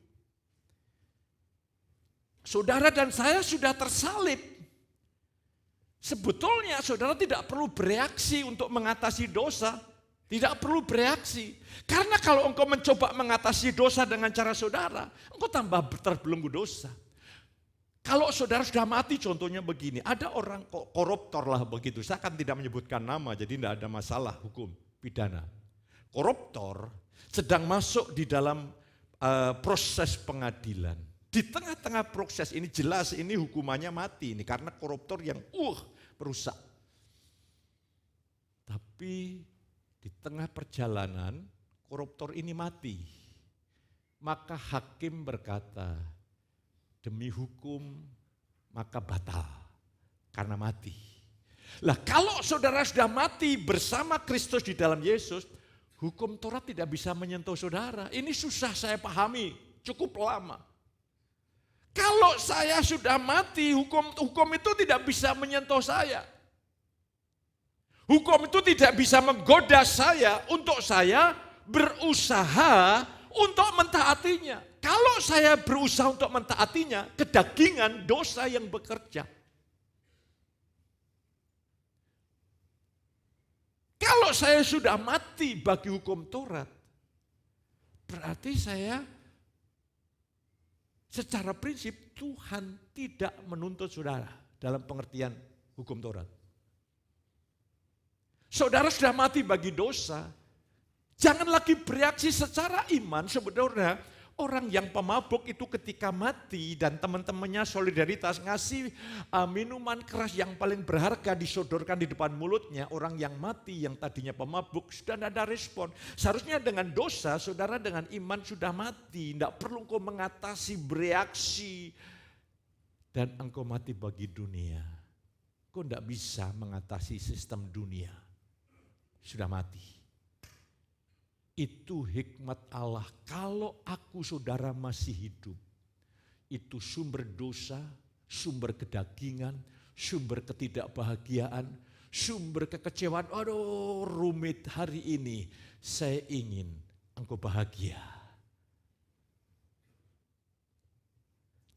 Saudara dan saya sudah tersalib. Sebetulnya saudara tidak perlu bereaksi untuk mengatasi dosa. Tidak perlu bereaksi. Karena kalau engkau mencoba mengatasi dosa dengan cara saudara, engkau tambah terbelenggu dosa. Kalau saudara sudah mati, contohnya begini, ada orang koruptor lah begitu, saya kan tidak menyebutkan nama, jadi tidak ada masalah hukum pidana. Koruptor sedang masuk di dalam proses pengadilan. Di tengah-tengah proses ini jelas ini hukumannya mati, ini karena koruptor yang merusak. Tapi di tengah perjalanan koruptor ini mati, maka hakim berkata, demi hukum maka batal karena mati. Lah kalau saudara sudah mati bersama Kristus di dalam Yesus, hukum Taurat tidak bisa menyentuh saudara. Ini susah saya pahami, cukup lama. Kalau saya sudah mati, hukum itu tidak bisa menyentuh saya. Hukum itu tidak bisa menggoda saya untuk saya berusaha untuk mentaatinya. Kalau saya berusaha untuk mentaatinya, kedagingan dosa yang bekerja. Kalau saya sudah mati bagi hukum Taurat, berarti saya secara prinsip Tuhan tidak menuntut saudara dalam pengertian hukum Taurat. Saudara sudah mati bagi dosa, jangan lagi bereaksi secara iman sebenarnya. Orang yang pemabuk itu ketika mati dan teman-temannya solidaritas ngasih minuman keras yang paling berharga disodorkan di depan mulutnya, orang yang mati yang tadinya pemabuk sudah tidak ada respon. Seharusnya dengan dosa saudara dengan iman sudah mati, tidak perlu engkau mengatasi bereaksi dan engkau mati bagi dunia. Engkau tidak bisa mengatasi sistem dunia, sudah mati. Itu hikmat Allah. Kalau aku saudara masih hidup, itu sumber dosa, sumber kedagingan, sumber ketidakbahagiaan, sumber kekecewaan. Aduh rumit hari ini, saya ingin engkau bahagia.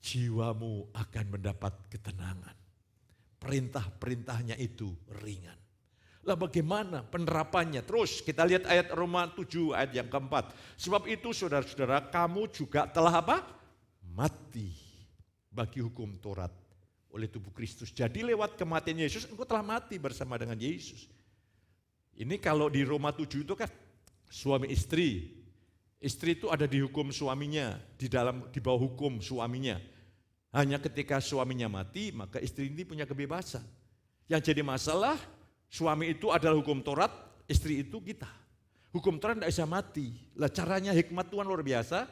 Jiwamu akan mendapat ketenangan. Perintah-perintahnya itu ringan. Lah bagaimana penerapannya? Terus kita lihat ayat Roma 7 ayat yang keempat. Sebab itu saudara-saudara kamu juga telah apa? Mati bagi hukum Taurat oleh tubuh Kristus. Jadi lewat kematian Yesus engkau telah mati bersama dengan Yesus. Ini kalau di Roma 7 itu kan suami istri. Istri itu ada di hukum suaminya, di bawah hukum suaminya. Hanya ketika suaminya mati maka istri ini punya kebebasan. Yang jadi masalah suami itu adalah hukum Taurat, istri itu kita. Hukum Taurat tidak bisa mati. Lah caranya hikmat Tuhan luar biasa.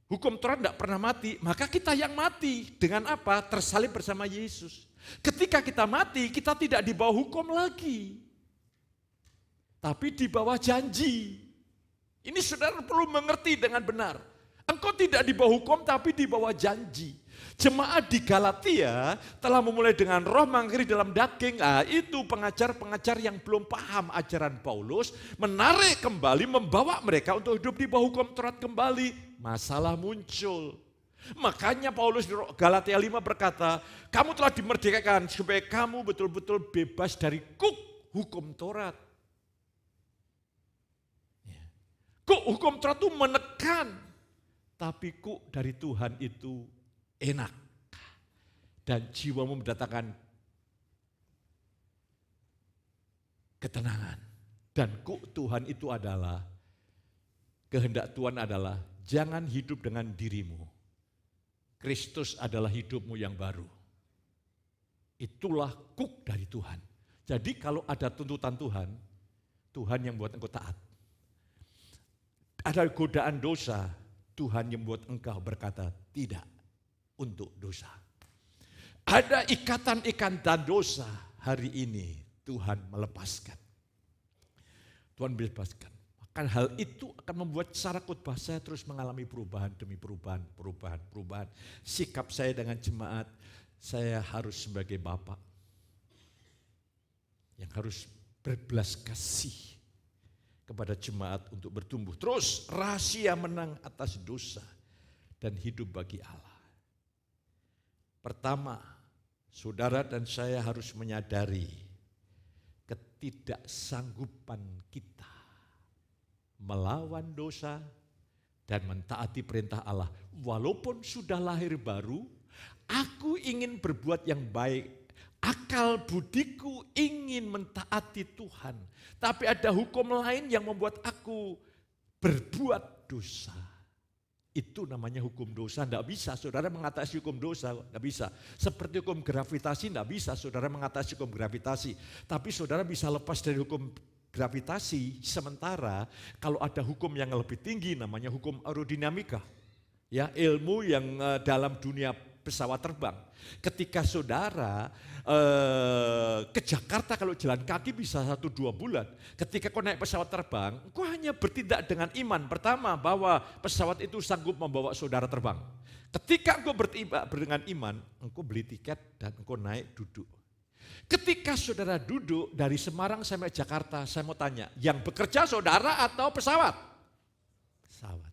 Hukum Taurat tidak pernah mati, maka kita yang mati. Dengan apa? Tersalib bersama Yesus. Ketika kita mati, kita tidak di bawah hukum lagi. Tapi di bawah janji. Ini saudara perlu mengerti dengan benar. Engkau tidak di bawah hukum, tapi di bawah janji. Jemaat di Galatia telah memulai dengan roh mengakhiri dalam daging. Itu pengajar-pengajar yang belum paham ajaran Paulus, menarik kembali, membawa mereka untuk hidup di bawah hukum Taurat kembali. Masalah muncul. Makanya Paulus di Galatia 5 berkata, kamu telah dimerdekakan supaya kamu betul-betul bebas dari hukum Taurat. Hukum Taurat itu menekan, tapi dari Tuhan itu enak. Dan jiwamu mendatangkan ketenangan. Dan Tuhan itu adalah, kehendak Tuhan adalah, jangan hidup dengan dirimu. Kristus adalah hidupmu yang baru. Itulah dari Tuhan. Jadi kalau ada tuntutan Tuhan, Tuhan yang buat engkau taat. Ada godaan dosa, Tuhan yang buat engkau berkata tidak untuk dosa. Ada ikatan-ikatan dosa, hari ini Tuhan melepaskan. Tuhan melepaskan. Maka hal itu akan membuat cara khotbah saya terus mengalami perubahan demi perubahan. Sikap saya dengan jemaat, saya harus sebagai bapak yang harus berbelas kasih kepada jemaat untuk bertumbuh. Terus rahasia menang atas dosa dan hidup bagi Allah. Pertama, saudara dan saya harus menyadari ketidaksanggupan kita melawan dosa dan mentaati perintah Allah. Walaupun sudah lahir baru, aku ingin berbuat yang baik. Akal budiku ingin mentaati Tuhan. Tapi ada hukum lain yang membuat aku berbuat dosa. Itu namanya hukum dosa. Tidak bisa saudara mengatasi hukum dosa. Tidak bisa. Seperti hukum gravitasi tidak bisa saudara mengatasi hukum gravitasi. Tapi saudara bisa lepas dari hukum gravitasi sementara kalau ada hukum yang lebih tinggi namanya hukum aerodinamika. Ya, ilmu yang dalam dunia pesawat terbang. Ketika saudara ke Jakarta kalau jalan kaki bisa 1-2 bulan. Ketika kau naik pesawat terbang, kau hanya bertindak dengan iman. Pertama, bahwa pesawat itu sanggup membawa saudara terbang. Ketika engkau bertindak dengan iman, engkau beli tiket dan engkau naik duduk. Ketika saudara duduk dari Semarang sampai Jakarta, saya mau tanya, yang bekerja saudara atau pesawat? Pesawat.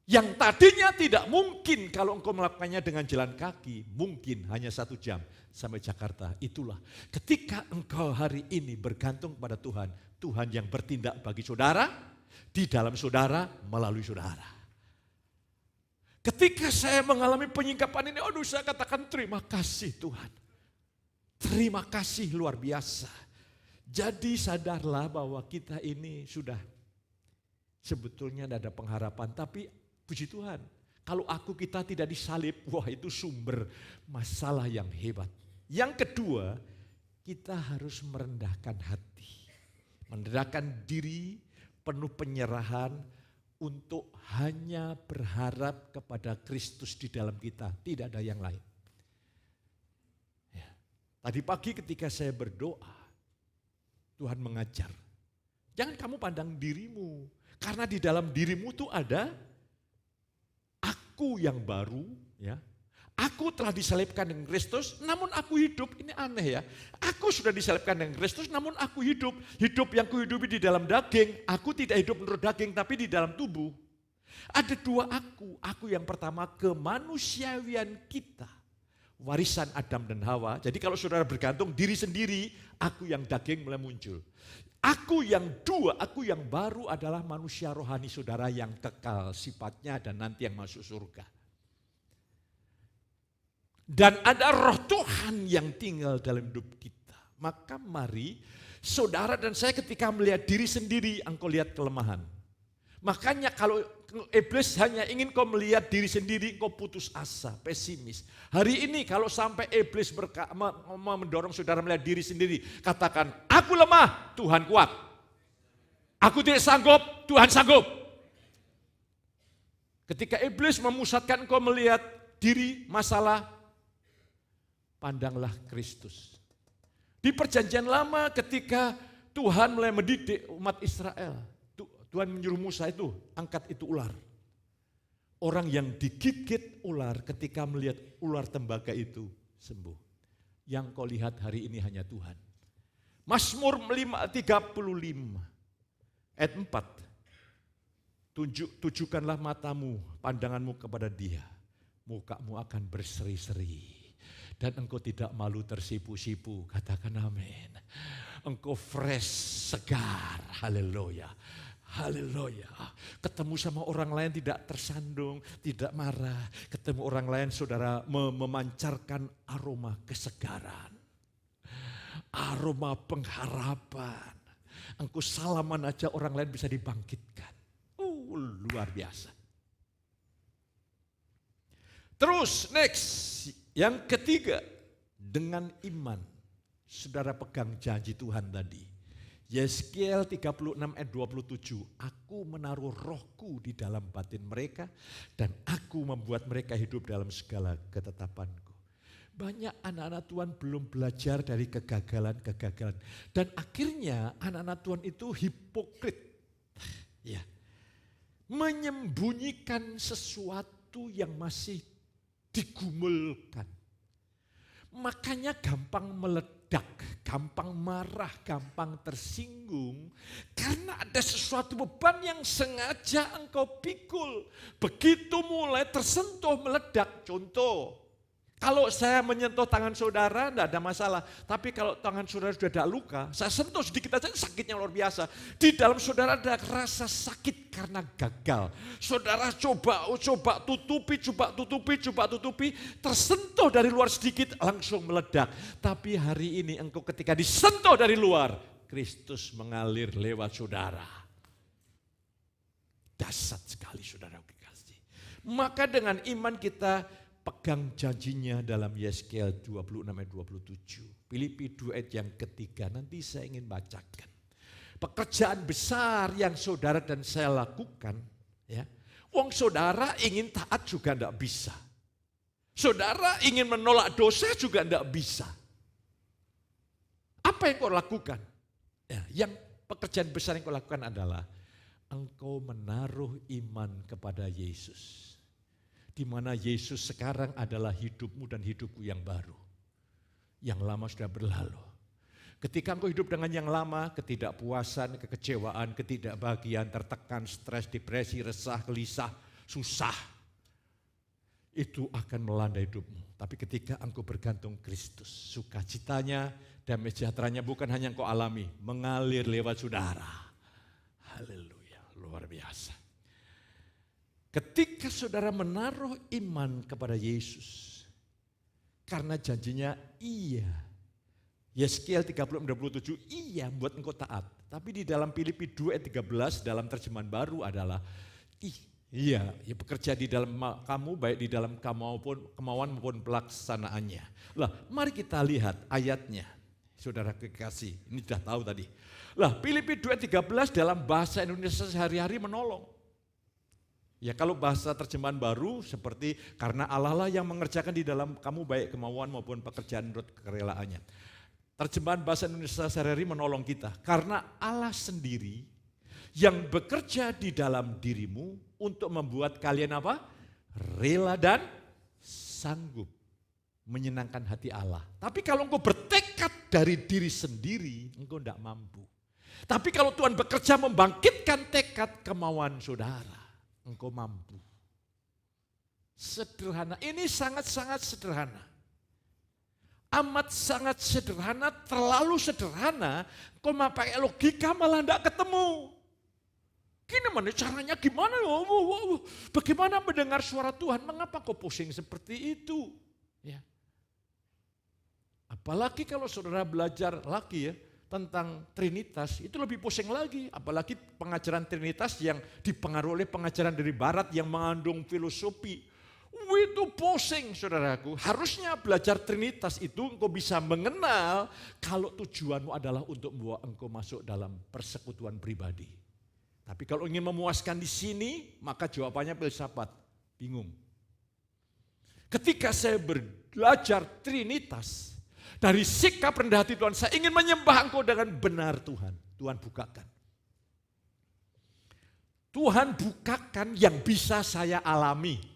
Yang tadinya tidak mungkin kalau engkau melakukannya dengan jalan kaki, mungkin hanya 1 jam sampai Jakarta. Itulah ketika engkau hari ini bergantung pada Tuhan, Tuhan yang bertindak bagi saudara, di dalam saudara, melalui saudara. Ketika saya mengalami penyingkapan ini, saya katakan terima kasih Tuhan. Terima kasih luar biasa. Jadi sadarlah bahwa kita ini sudah sebetulnya tidak ada pengharapan. Tapi puji Tuhan, kalau kita tidak disalib, wah itu sumber masalah yang hebat. Yang kedua, kita harus merendahkan hati. Merendahkan diri, penuh penyerahan untuk hanya berharap kepada Kristus di dalam kita. Tidak ada yang lain. Ya. Tadi pagi ketika saya berdoa, Tuhan mengajar. Jangan kamu pandang dirimu. Karena di dalam dirimu tuh ada aku yang baru, ya. Aku telah disalibkan dengan Kristus, namun aku hidup. Ini aneh ya. Aku sudah disalibkan dengan Kristus, namun aku hidup. Hidup yang kuhidupi di dalam daging. Aku tidak hidup menurut daging, tapi di dalam tubuh. Ada dua aku. Aku yang pertama kemanusiawian kita. Warisan Adam dan Hawa. Jadi kalau saudara bergantung diri sendiri, aku yang daging mulai muncul. Aku yang dua, aku yang baru adalah manusia rohani saudara yang kekal sifatnya dan nanti yang masuk surga. Dan ada roh Tuhan yang tinggal dalam hidup kita. Maka mari saudara dan saya ketika melihat diri sendiri, engkau lihat kelemahan. Makanya kalau iblis hanya ingin kau melihat diri sendiri, kau putus asa, pesimis. Hari ini kalau sampai iblis mendorong saudara melihat diri sendiri, katakan, aku lemah, Tuhan kuat. Aku tidak sanggup, Tuhan sanggup. Ketika iblis memusatkan kau melihat diri, masalah, pandanglah Kristus. Di perjanjian lama ketika Tuhan mulai mendidik umat Israel, Tuhan menyuruh Musa itu, angkat itu ular. Orang yang digigit ular ketika melihat ular tembaga itu sembuh. Yang kau lihat hari ini hanya Tuhan. Mazmur 35 ayat 4. Tujukanlah matamu, pandanganmu kepada Dia. Mukamu akan berseri-seri. Dan engkau tidak malu tersipu-sipu, katakan amin. Engkau fresh, segar, haleluya. Haleluya. Ketemu sama orang lain tidak tersandung, tidak marah. Ketemu orang lain saudara memancarkan aroma kesegaran. Aroma pengharapan. Engkau salaman aja orang lain bisa dibangkitkan. Luar biasa. Terus next. Yang ketiga, dengan iman, saudara pegang janji Tuhan tadi. Yeskiel 36 ayat 27, aku menaruh rohku di dalam batin mereka dan aku membuat mereka hidup dalam segala ketetapanku. Banyak anak-anak Tuhan belum belajar dari kegagalan-kegagalan. Dan akhirnya anak-anak Tuhan itu hipokrit. Ya. Menyembunyikan sesuatu yang masih digumulkan. Makanya gampang meledak, gampang marah, gampang tersinggung. Karena ada sesuatu beban yang sengaja engkau pikul. Begitu mulai tersentuh meledak. Contoh, kalau saya menyentuh tangan saudara tidak ada masalah. Tapi kalau tangan saudara sudah ada luka, saya sentuh sedikit saja sakitnya luar biasa. Di dalam saudara ada rasa sakit karena gagal. Saudara coba tutupi. Tersentuh dari luar sedikit langsung meledak. Tapi hari ini engkau ketika disentuh dari luar, Kristus mengalir lewat saudara. Dahsyat sekali saudara kasih. Maka dengan iman kita pegang janjinya dalam Yeskiel 26 ayat 27. Filipi 2 ayat yang ketiga, nanti saya ingin bacakan. Pekerjaan besar yang saudara dan saya lakukan, ya. Wong saudara ingin taat juga tidak bisa. Saudara ingin menolak dosa juga tidak bisa. Apa yang kau lakukan? Ya, yang pekerjaan besar yang kau lakukan adalah engkau menaruh iman kepada Yesus. Di mana Yesus sekarang adalah hidupmu dan hidupku yang baru. Yang lama sudah berlalu. Ketika engkau hidup dengan yang lama, ketidakpuasan, kekecewaan, ketidakbahagiaan, tertekan, stres, depresi, resah, gelisah, susah. Itu akan melanda hidupmu. Tapi ketika engkau bergantung Kristus, sukacitanya, damai sejahteranya bukan hanya engkau alami, mengalir lewat saudara. Haleluya, luar biasa. Ketika saudara menaruh iman kepada Yesus, karena janjinya iya. Yeskiel 36:27, iya buat engkau taat. Tapi di dalam Filipi 2 ayat 13 dalam terjemahan baru adalah, ya bekerja di dalam kamu, baik di dalam kemauan maupun pelaksanaannya. Lah, mari kita lihat ayatnya. Saudara kekasih, ini sudah tahu tadi. Lah, Filipi 2:13 dalam bahasa Indonesia sehari-hari menolong. Ya kalau bahasa terjemahan baru seperti karena Allah lah yang mengerjakan di dalam kamu baik kemauan maupun pekerjaan menurut kerelaannya. Terjemahan bahasa Indonesia sehari-hari menolong kita. Karena Allah sendiri yang bekerja di dalam dirimu untuk membuat kalian apa? Rela dan sanggup menyenangkan hati Allah. Tapi kalau engkau bertekad dari diri sendiri, engkau tidak mampu. Tapi kalau Tuhan bekerja membangkitkan tekad kemauan saudara, engkau mampu. Sederhana, ini sangat-sangat sederhana. Amat sangat sederhana, terlalu sederhana, engkau pakai logika malah tidak ketemu. Gimana caranya, gimana? Bagaimana mendengar suara Tuhan? Mengapa kau pusing seperti itu? Ya. Apalagi kalau saudara belajar lagi ya tentang Trinitas, itu lebih pusing lagi. Apalagi pengajaran Trinitas yang dipengaruhi oleh pengajaran dari Barat yang mengandung filosofi. Itu pusing saudaraku. Harusnya belajar Trinitas itu engkau bisa mengenal kalau tujuanmu adalah untuk membawa engkau masuk dalam persekutuan pribadi. Tapi kalau ingin memuaskan di sini, maka jawabannya filsafat, bingung. Ketika saya belajar Trinitas, dari sikap rendah hati Tuhan, saya ingin menyembah engkau dengan benar Tuhan. Tuhan bukakan. Tuhan bukakan yang bisa saya alami.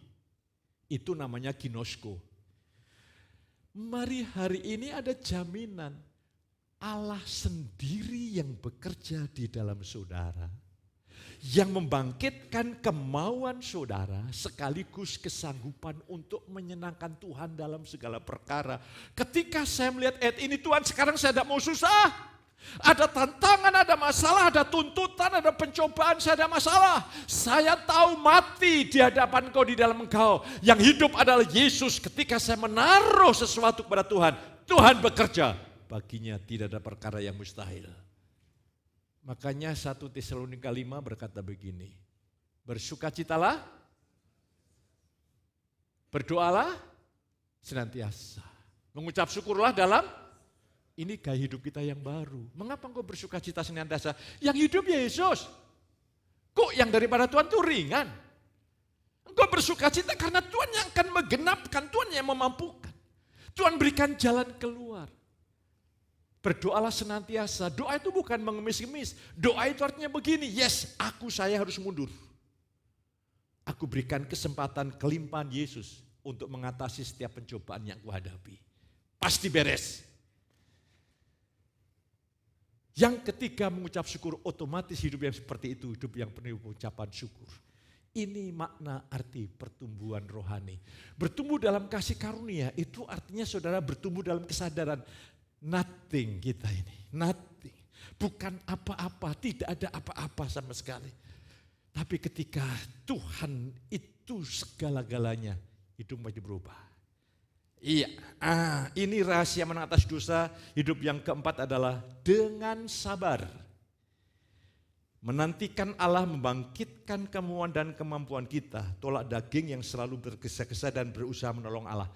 Itu namanya ginosko. Mari hari ini ada jaminan Allah sendiri yang bekerja di dalam saudara. Yang membangkitkan kemauan saudara sekaligus kesanggupan untuk menyenangkan Tuhan dalam segala perkara. Ketika saya melihat ayat ini, Tuhan sekarang saya tidak mau susah. Ada tantangan, ada masalah, ada tuntutan, ada pencobaan, saya ada masalah. Saya tahu mati di hadapan Engkau, di dalam Engkau. Yang hidup adalah Yesus. Ketika saya menaruh sesuatu kepada Tuhan, Tuhan bekerja. Baginya tidak ada perkara yang mustahil. Makanya 1 Tesalonika 5 berkata begini, bersukacitalah, berdoalah senantiasa. Mengucap syukurlah dalam, ini gaya hidup kita yang baru. Mengapa engkau bersukacita senantiasa? Yang hidup Yesus. Kok yang daripada Tuhan itu ringan? Engkau bersukacita karena Tuhan yang akan menggenapkan, Tuhan yang memampukan. Tuhan berikan jalan keluar. Berdoalah senantiasa. Doa itu bukan mengemis-ngemis. Doa itu artinya begini, yes, saya harus mundur. Aku berikan kesempatan kelimpahan Yesus untuk mengatasi setiap pencobaan yang kuhadapi. Pasti beres. Yang ketiga mengucap syukur, otomatis hidup yang seperti itu, hidup yang penuh ucapan syukur. Ini makna arti pertumbuhan rohani. Bertumbuh dalam kasih karunia itu artinya saudara bertumbuh dalam kesadaran nothing kita ini, nothing. Bukan apa-apa, tidak ada apa-apa sama sekali. Tapi ketika Tuhan itu segala-galanya, hidup menjadi berubah. Iya, ini rahasia menang atas dosa. Hidup yang keempat adalah dengan sabar. Menantikan Allah membangkitkan kemauan dan kemampuan kita. Tolak daging yang selalu bergesa-gesa dan berusaha menolong Allah.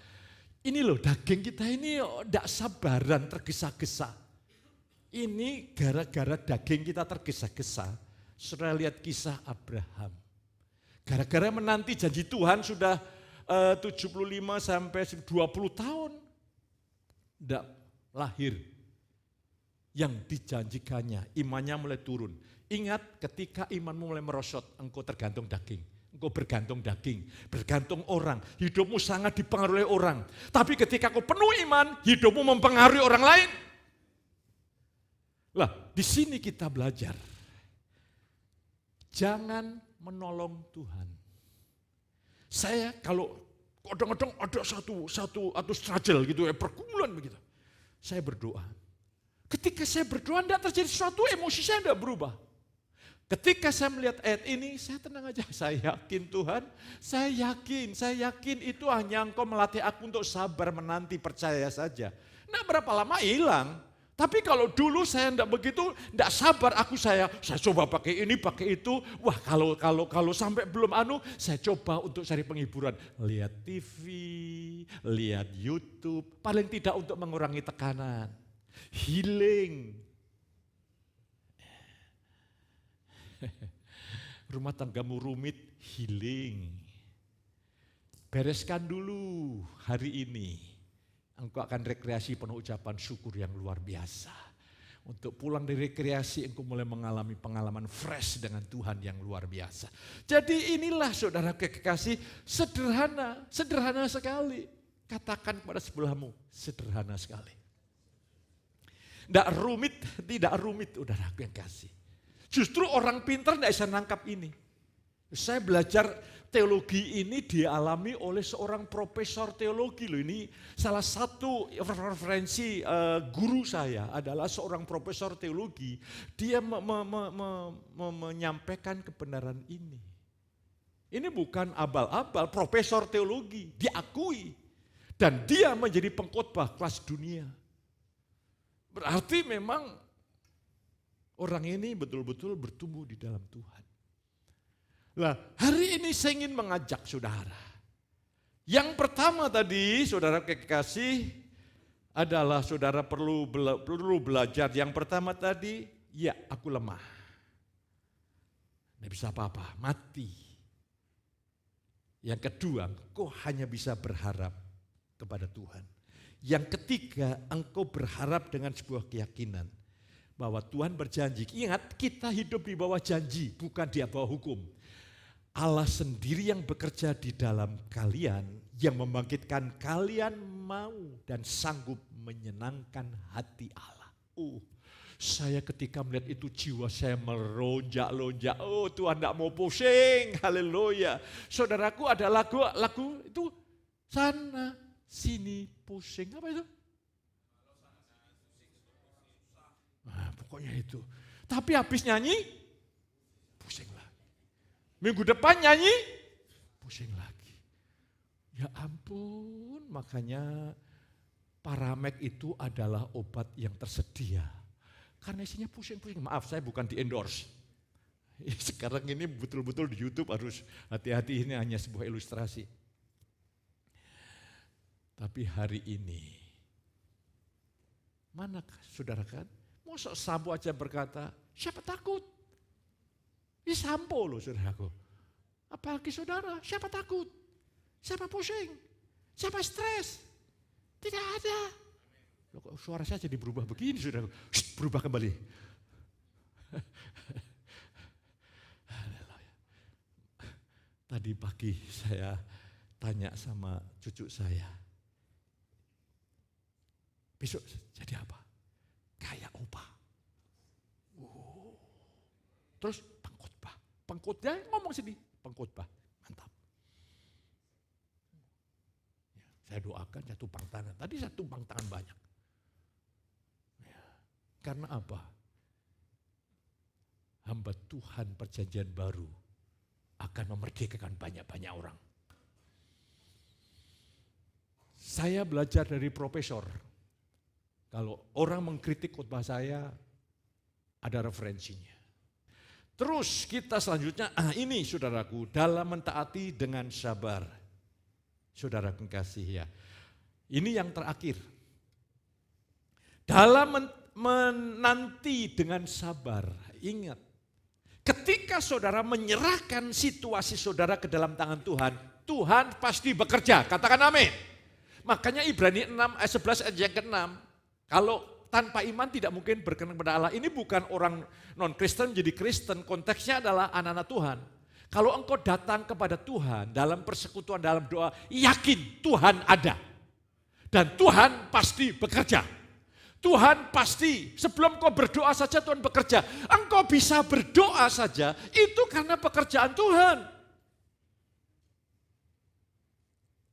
Ini loh, daging kita ini tidak sabaran, tergesa-gesa. Ini gara-gara daging kita tergesa-gesa. Saudara lihat kisah Abraham. Gara-gara menanti janji Tuhan sudah 75 sampai 20 tahun. Tidak lahir yang dijanjikannya, imannya mulai turun. Ingat ketika imanmu mulai merosot, engkau tergantung daging. Engkau bergantung daging, bergantung orang. Hidupmu sangat dipengaruhi orang. Tapi ketika kau penuh iman, hidupmu mempengaruhi orang lain. Lah, di sini kita belajar. Jangan menolong Tuhan. Saya kalau kadang-kadang ada satu atau struggle gitu ya, pergumulan begitu. Saya berdoa. Ketika saya berdoa tidak terjadi sesuatu, emosi saya tidak berubah. Ketika saya melihat ayat ini, saya tenang aja. Saya yakin Tuhan, saya yakin itu hanya Engkau melatih aku untuk sabar menanti, percaya saja. Nah berapa lama hilang, Tapi kalau dulu saya tidak begitu, tidak sabar saya coba pakai ini, pakai itu. Wah kalau sampai belum saya coba untuk cari penghiburan. Lihat TV, lihat YouTube, paling tidak untuk mengurangi tekanan. Healing. Rumah tanggamu rumit, healing. Bereskan dulu hari ini. Engkau akan rekreasi penuh ucapan syukur yang luar biasa. Untuk pulang dari rekreasi, engkau mulai mengalami pengalaman fresh dengan Tuhan yang luar biasa. Jadi inilah saudara kekasih, sederhana sekali. Katakan kepada sebelahmu, sederhana sekali. Tidak rumit, saudara kekasih. Justru orang pintar tidak bisa nangkap ini. Saya belajar teologi ini dialami oleh seorang profesor teologi loh. Ini salah satu referensi guru saya adalah seorang profesor teologi. Dia menyampaikan kebenaran ini. Ini bukan abal-abal, profesor teologi, diakui. Dan dia menjadi pengkhotbah kelas dunia. Berarti memang orang ini betul-betul bertumbuh di dalam Tuhan. Nah, hari ini saya ingin mengajak saudara. Yang pertama tadi, saudara kekasih, adalah saudara perlu belajar. Yang pertama tadi, ya aku lemah. Tidak bisa apa-apa, mati. Yang kedua, engkau hanya bisa berharap kepada Tuhan. Yang ketiga, engkau berharap dengan sebuah keyakinan bahwa Tuhan berjanji. Ingat, kita hidup di bawah janji, bukan di bawah hukum. Allah sendiri yang bekerja di dalam kalian, yang membangkitkan kalian mau dan sanggup menyenangkan hati Allah. Saya ketika melihat itu jiwa saya melonjak-lonjak. Tuhan tidak mau pusing, haleluya. Saudaraku ada lagu itu sana sini pusing, apa itu? Nah, pokoknya itu. Tapi habis nyanyi, pusing lagi. Minggu depan nyanyi, pusing lagi. Ya ampun, makanya Paramek itu adalah obat yang tersedia. Karena isinya pusing-pusing. Maaf, saya bukan di endorse. Sekarang ini betul-betul di YouTube harus hati-hati, ini hanya sebuah ilustrasi. Tapi hari ini, mana saudara kan? Masa Sampo aja berkata, siapa takut? Ini Sampo loh saudaraku. Apalagi saudara, siapa takut? Siapa pusing? Siapa stres? Tidak ada. Loh, suara saya jadi berubah begini saudaraku. Berubah kembali. Tadi pagi saya tanya sama cucu saya. Besok jadi apa? Kayak opa. Terus pengkhotbah ngomong sini, pengkhotbah, mantap. Saya doakan saya tumpang tangan. Tadi saya tumpang tangan banyak. Karena apa? Hamba Tuhan perjanjian baru akan memerdekakan banyak-banyak orang. Saya belajar dari profesor. Kalau orang mengkritik khotbah saya, ada referensinya. Terus kita selanjutnya, ini saudaraku, dalam mentaati dengan sabar. Saudara kekasih ya. Ini yang terakhir. Dalam menanti dengan sabar, ingat. Ketika saudara menyerahkan situasi saudara ke dalam tangan Tuhan, Tuhan pasti bekerja, katakan amin. Makanya Ibrani 6 ayat 11 ayat yang ke-6, kalau tanpa iman tidak mungkin berkenan kepada Allah. Ini bukan orang non-Kristen menjadi Kristen, konteksnya adalah anak-anak Tuhan. Kalau engkau datang kepada Tuhan dalam persekutuan, dalam doa, yakin Tuhan ada. Dan Tuhan pasti bekerja. Tuhan pasti, sebelum kau berdoa saja Tuhan bekerja. Engkau bisa berdoa saja, itu karena pekerjaan Tuhan.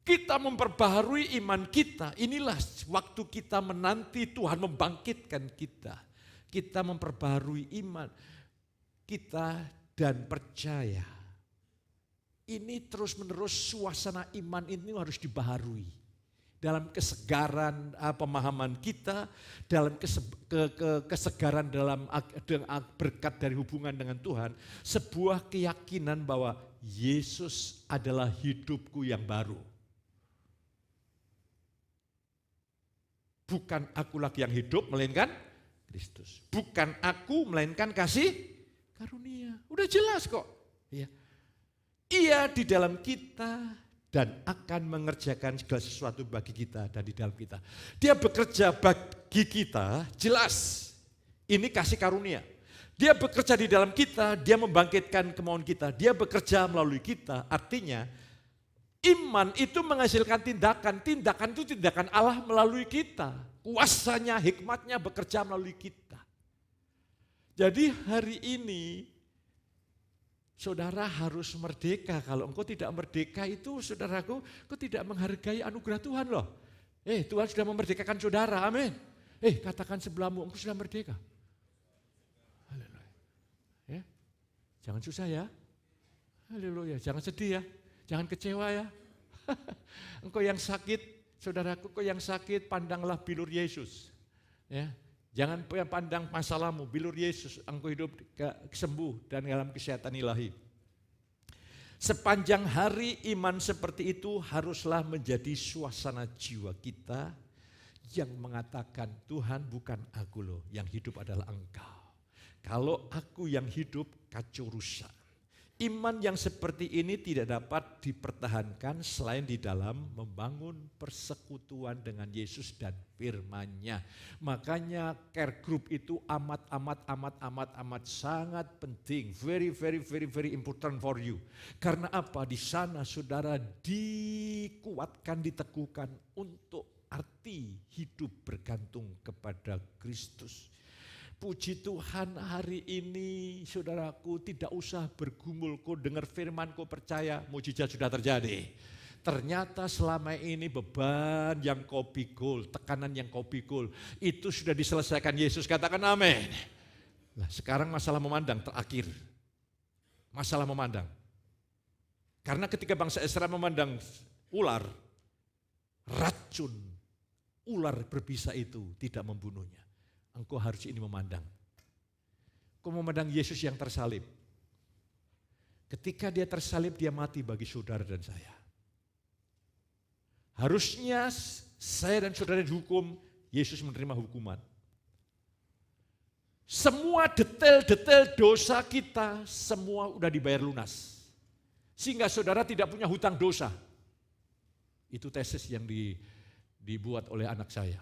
Kita memperbaharui iman kita, inilah waktu kita menanti Tuhan membangkitkan kita. Kita memperbaharui iman kita dan percaya. Ini terus menerus suasana iman ini harus dibaharui. dalam kesegaran pemahaman kita, dalam kesegaran dalam berkat dari hubungan dengan Tuhan, sebuah keyakinan bahwa Yesus adalah hidupku yang baru. Bukan aku lagi yang hidup, melainkan Kristus. Bukan aku, melainkan kasih karunia. Udah jelas kok. Ya. Ia di dalam kita dan akan mengerjakan segala sesuatu bagi kita dan di dalam kita. Dia bekerja bagi kita, jelas. Ini kasih karunia. Dia bekerja di dalam kita, dia membangkitkan kemauan kita. Dia bekerja melalui kita, artinya iman itu menghasilkan tindakan. Tindakan itu tindakan Allah melalui kita. Kuasanya, hikmatnya bekerja melalui kita. Jadi hari ini saudara harus merdeka. Kalau engkau tidak merdeka itu saudaraku, engkau tidak menghargai anugerah Tuhan loh. Tuhan sudah memerdekakan saudara, amin. Katakan sebelahmu, engkau sudah merdeka. Haleluya. Jangan susah ya. Haleluya, jangan sedih ya. Jangan kecewa ya. Engkau yang sakit, saudaraku, engkau yang sakit, pandanglah bilur Yesus. Ya. Jangan pandang masalahmu, bilur Yesus, engkau hidup sembuh dan dalam kesehatan ilahi. Sepanjang hari iman seperti itu haruslah menjadi suasana jiwa kita yang mengatakan, Tuhan bukan aku loh, yang hidup adalah Engkau. Kalau aku yang hidup, kacau rusak. Iman yang seperti ini tidak dapat dipertahankan selain di dalam membangun persekutuan dengan Yesus dan firman-Nya. Makanya care group itu amat sangat penting. Very important for you. Karena apa? Di sana saudara dikuatkan, diteguhkan untuk arti hidup bergantung kepada Kristus. Puji Tuhan hari ini saudaraku tidak usah bergumul, kau dengar firman, kau percaya, mujizat sudah terjadi. Ternyata selama ini beban yang kau pikul, tekanan yang kau pikul, itu sudah diselesaikan Yesus, katakan amin. Nah, sekarang masalah memandang terakhir, masalah memandang. Karena ketika bangsa Israel memandang ular, racun ular berbisa itu tidak membunuhnya. Engkau harus ini memandang. Engkau memandang Yesus yang tersalib. Ketika dia tersalib, dia mati bagi saudara dan saya. Harusnya saya dan saudara dihukum, Yesus menerima hukuman. Semua detail-detail dosa kita, semua udah dibayar lunas. Sehingga saudara tidak punya hutang dosa. Itu tesis yang dibuat oleh anak saya.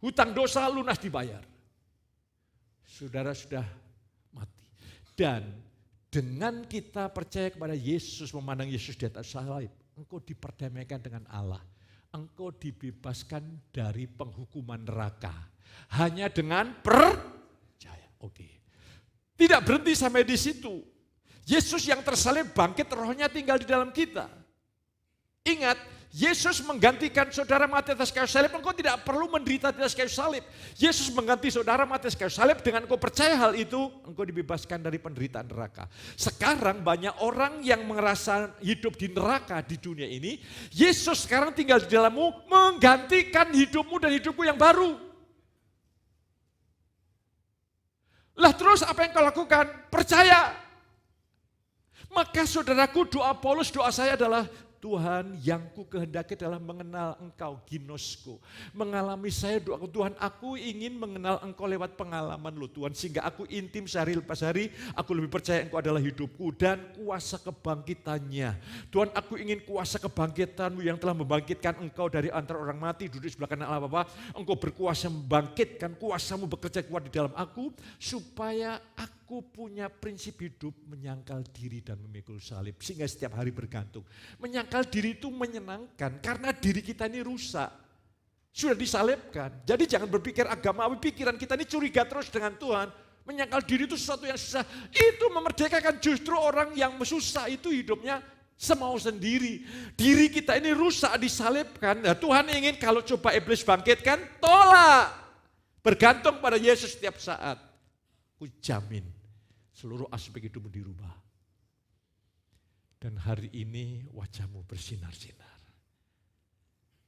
Hutang dosa lunas dibayar. Saudara sudah mati. Dan dengan kita percaya kepada Yesus, memandang Yesus di atas salib, engkau diperdamaikan dengan Allah. Engkau dibebaskan dari penghukuman neraka. Hanya dengan percaya. Oke. Tidak berhenti sampai di situ. Yesus yang tersalib bangkit, rohnya tinggal di dalam kita. Ingat, Yesus menggantikan saudara mati atas kayu salib, engkau tidak perlu menderita di atas kayu salib. Yesus mengganti saudara mati atas kayu salib, dengan engkau percaya hal itu, engkau dibebaskan dari penderitaan neraka. Sekarang banyak orang yang merasa hidup di neraka di dunia ini, Yesus sekarang tinggal di dalammu, menggantikan hidupmu dan hidupmu yang baru. Lah terus apa yang kau lakukan? Percaya. Maka saudaraku, doa Paulus, doa saya adalah, Tuhan, yang ku kehendaki adalah mengenal Engkau, ginosku. Mengalami saya doa, Tuhan, aku ingin mengenal Engkau lewat pengalaman lo Tuhan. Sehingga aku intim sehari lepas hari, aku lebih percaya Engkau adalah hidupku dan kuasa kebangkitannya. Tuhan, aku ingin kuasa kebangkitan-Mu yang telah membangkitkan Engkau dari antara orang mati, duduk sebelah kanan Allah Bapa. Engkau berkuasa membangkitkan, kuasa-Mu bekerja kuat di dalam aku, supaya aku punya prinsip hidup menyangkal diri dan memikul salib. Sehingga setiap hari bergantung. Menyangkal diri itu menyenangkan karena diri kita ini rusak. Sudah disalibkan. Jadi jangan berpikir agamawi, pikiran kita ini curiga terus dengan Tuhan. Menyangkal diri itu sesuatu yang susah. Itu memerdekakan, justru orang yang susah itu hidupnya semau sendiri. Diri kita ini rusak, disalibkan. Nah, Tuhan ingin kalau coba iblis bangkitkan, tolak. Bergantung pada Yesus setiap saat. Ku jamin seluruh aspek hidupmu dirubah. Dan hari ini wajahmu bersinar-sinar.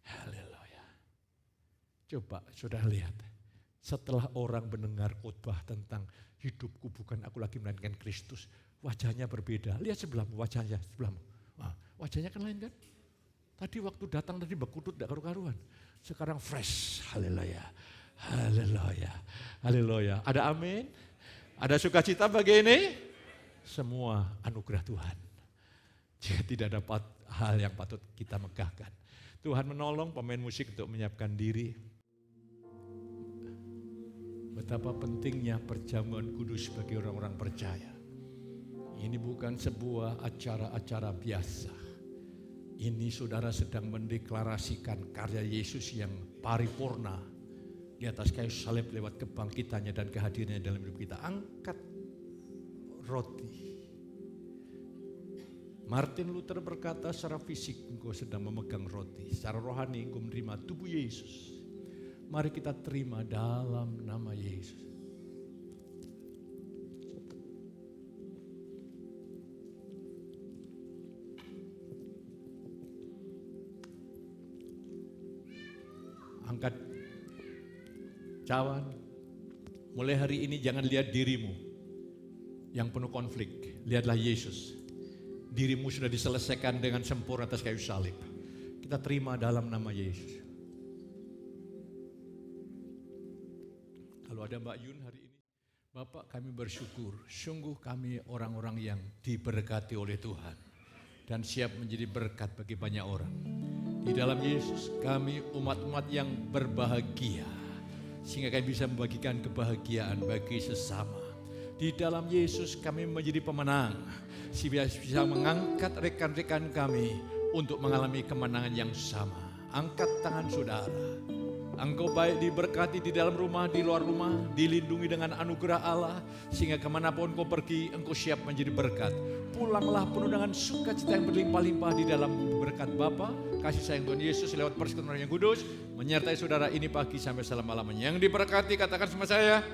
Haleluya. Coba saudara lihat, setelah orang mendengar khotbah tentang hidupku bukan aku lagi melainkan Kristus, wajahnya berbeda. Lihat sebelahmu, wajahnya sebelahmu. Wah, wajahnya kan lain kan? Tadi waktu datang tadi berkutut tidak karu-karuan. Sekarang fresh, haleluya, haleluya, haleluya. Ada amin? Ada sukacita bagi ini? Semua anugerah Tuhan. Jika tidak dapat hal yang patut kita megahkan. Tuhan menolong pemain musik untuk menyiapkan diri. Betapa pentingnya perjamuan kudus bagi orang-orang percaya. Ini bukan sebuah acara-acara biasa. Ini saudara sedang mendeklarasikan karya Yesus yang paripurna di atas kayu salib lewat kebangkitannya dan kehadirannya dalam hidup kita. Angkat roti. Martin Luther berkata secara fisik engkau sedang memegang roti. Secara rohani engkau menerima tubuh Yesus. Mari kita terima dalam nama Yesus. Angkat cawan. Mulai hari ini jangan lihat dirimu yang penuh konflik. Lihatlah Yesus. Dirimu sudah diselesaikan dengan sempurna atas kayu salib. Kita terima dalam nama Yesus. Kalau ada Mbak Yun hari ini, Bapak kami bersyukur, sungguh kami orang-orang yang diberkati oleh Tuhan dan siap menjadi berkat bagi banyak orang. Di dalam Yesus kami umat-umat yang berbahagia, sehingga kami bisa membagikan kebahagiaan bagi sesama. Di dalam Yesus kami menjadi pemenang, sehingga bisa mengangkat rekan-rekan kami untuk mengalami kemenangan yang sama. Angkat tangan saudara. Engkau baik diberkati di dalam rumah, di luar rumah, dilindungi dengan anugerah Allah, sehingga kemanapun kau pergi, engkau siap menjadi berkat. Pulanglah penuh dengan sukacita yang berlimpah-limpah di dalam berkat Bapa, kasih sayang Tuhan Yesus lewat persekutuan yang kudus, menyertai saudara ini pagi sampai selama-lamanya. Yang diberkati katakan sama saya.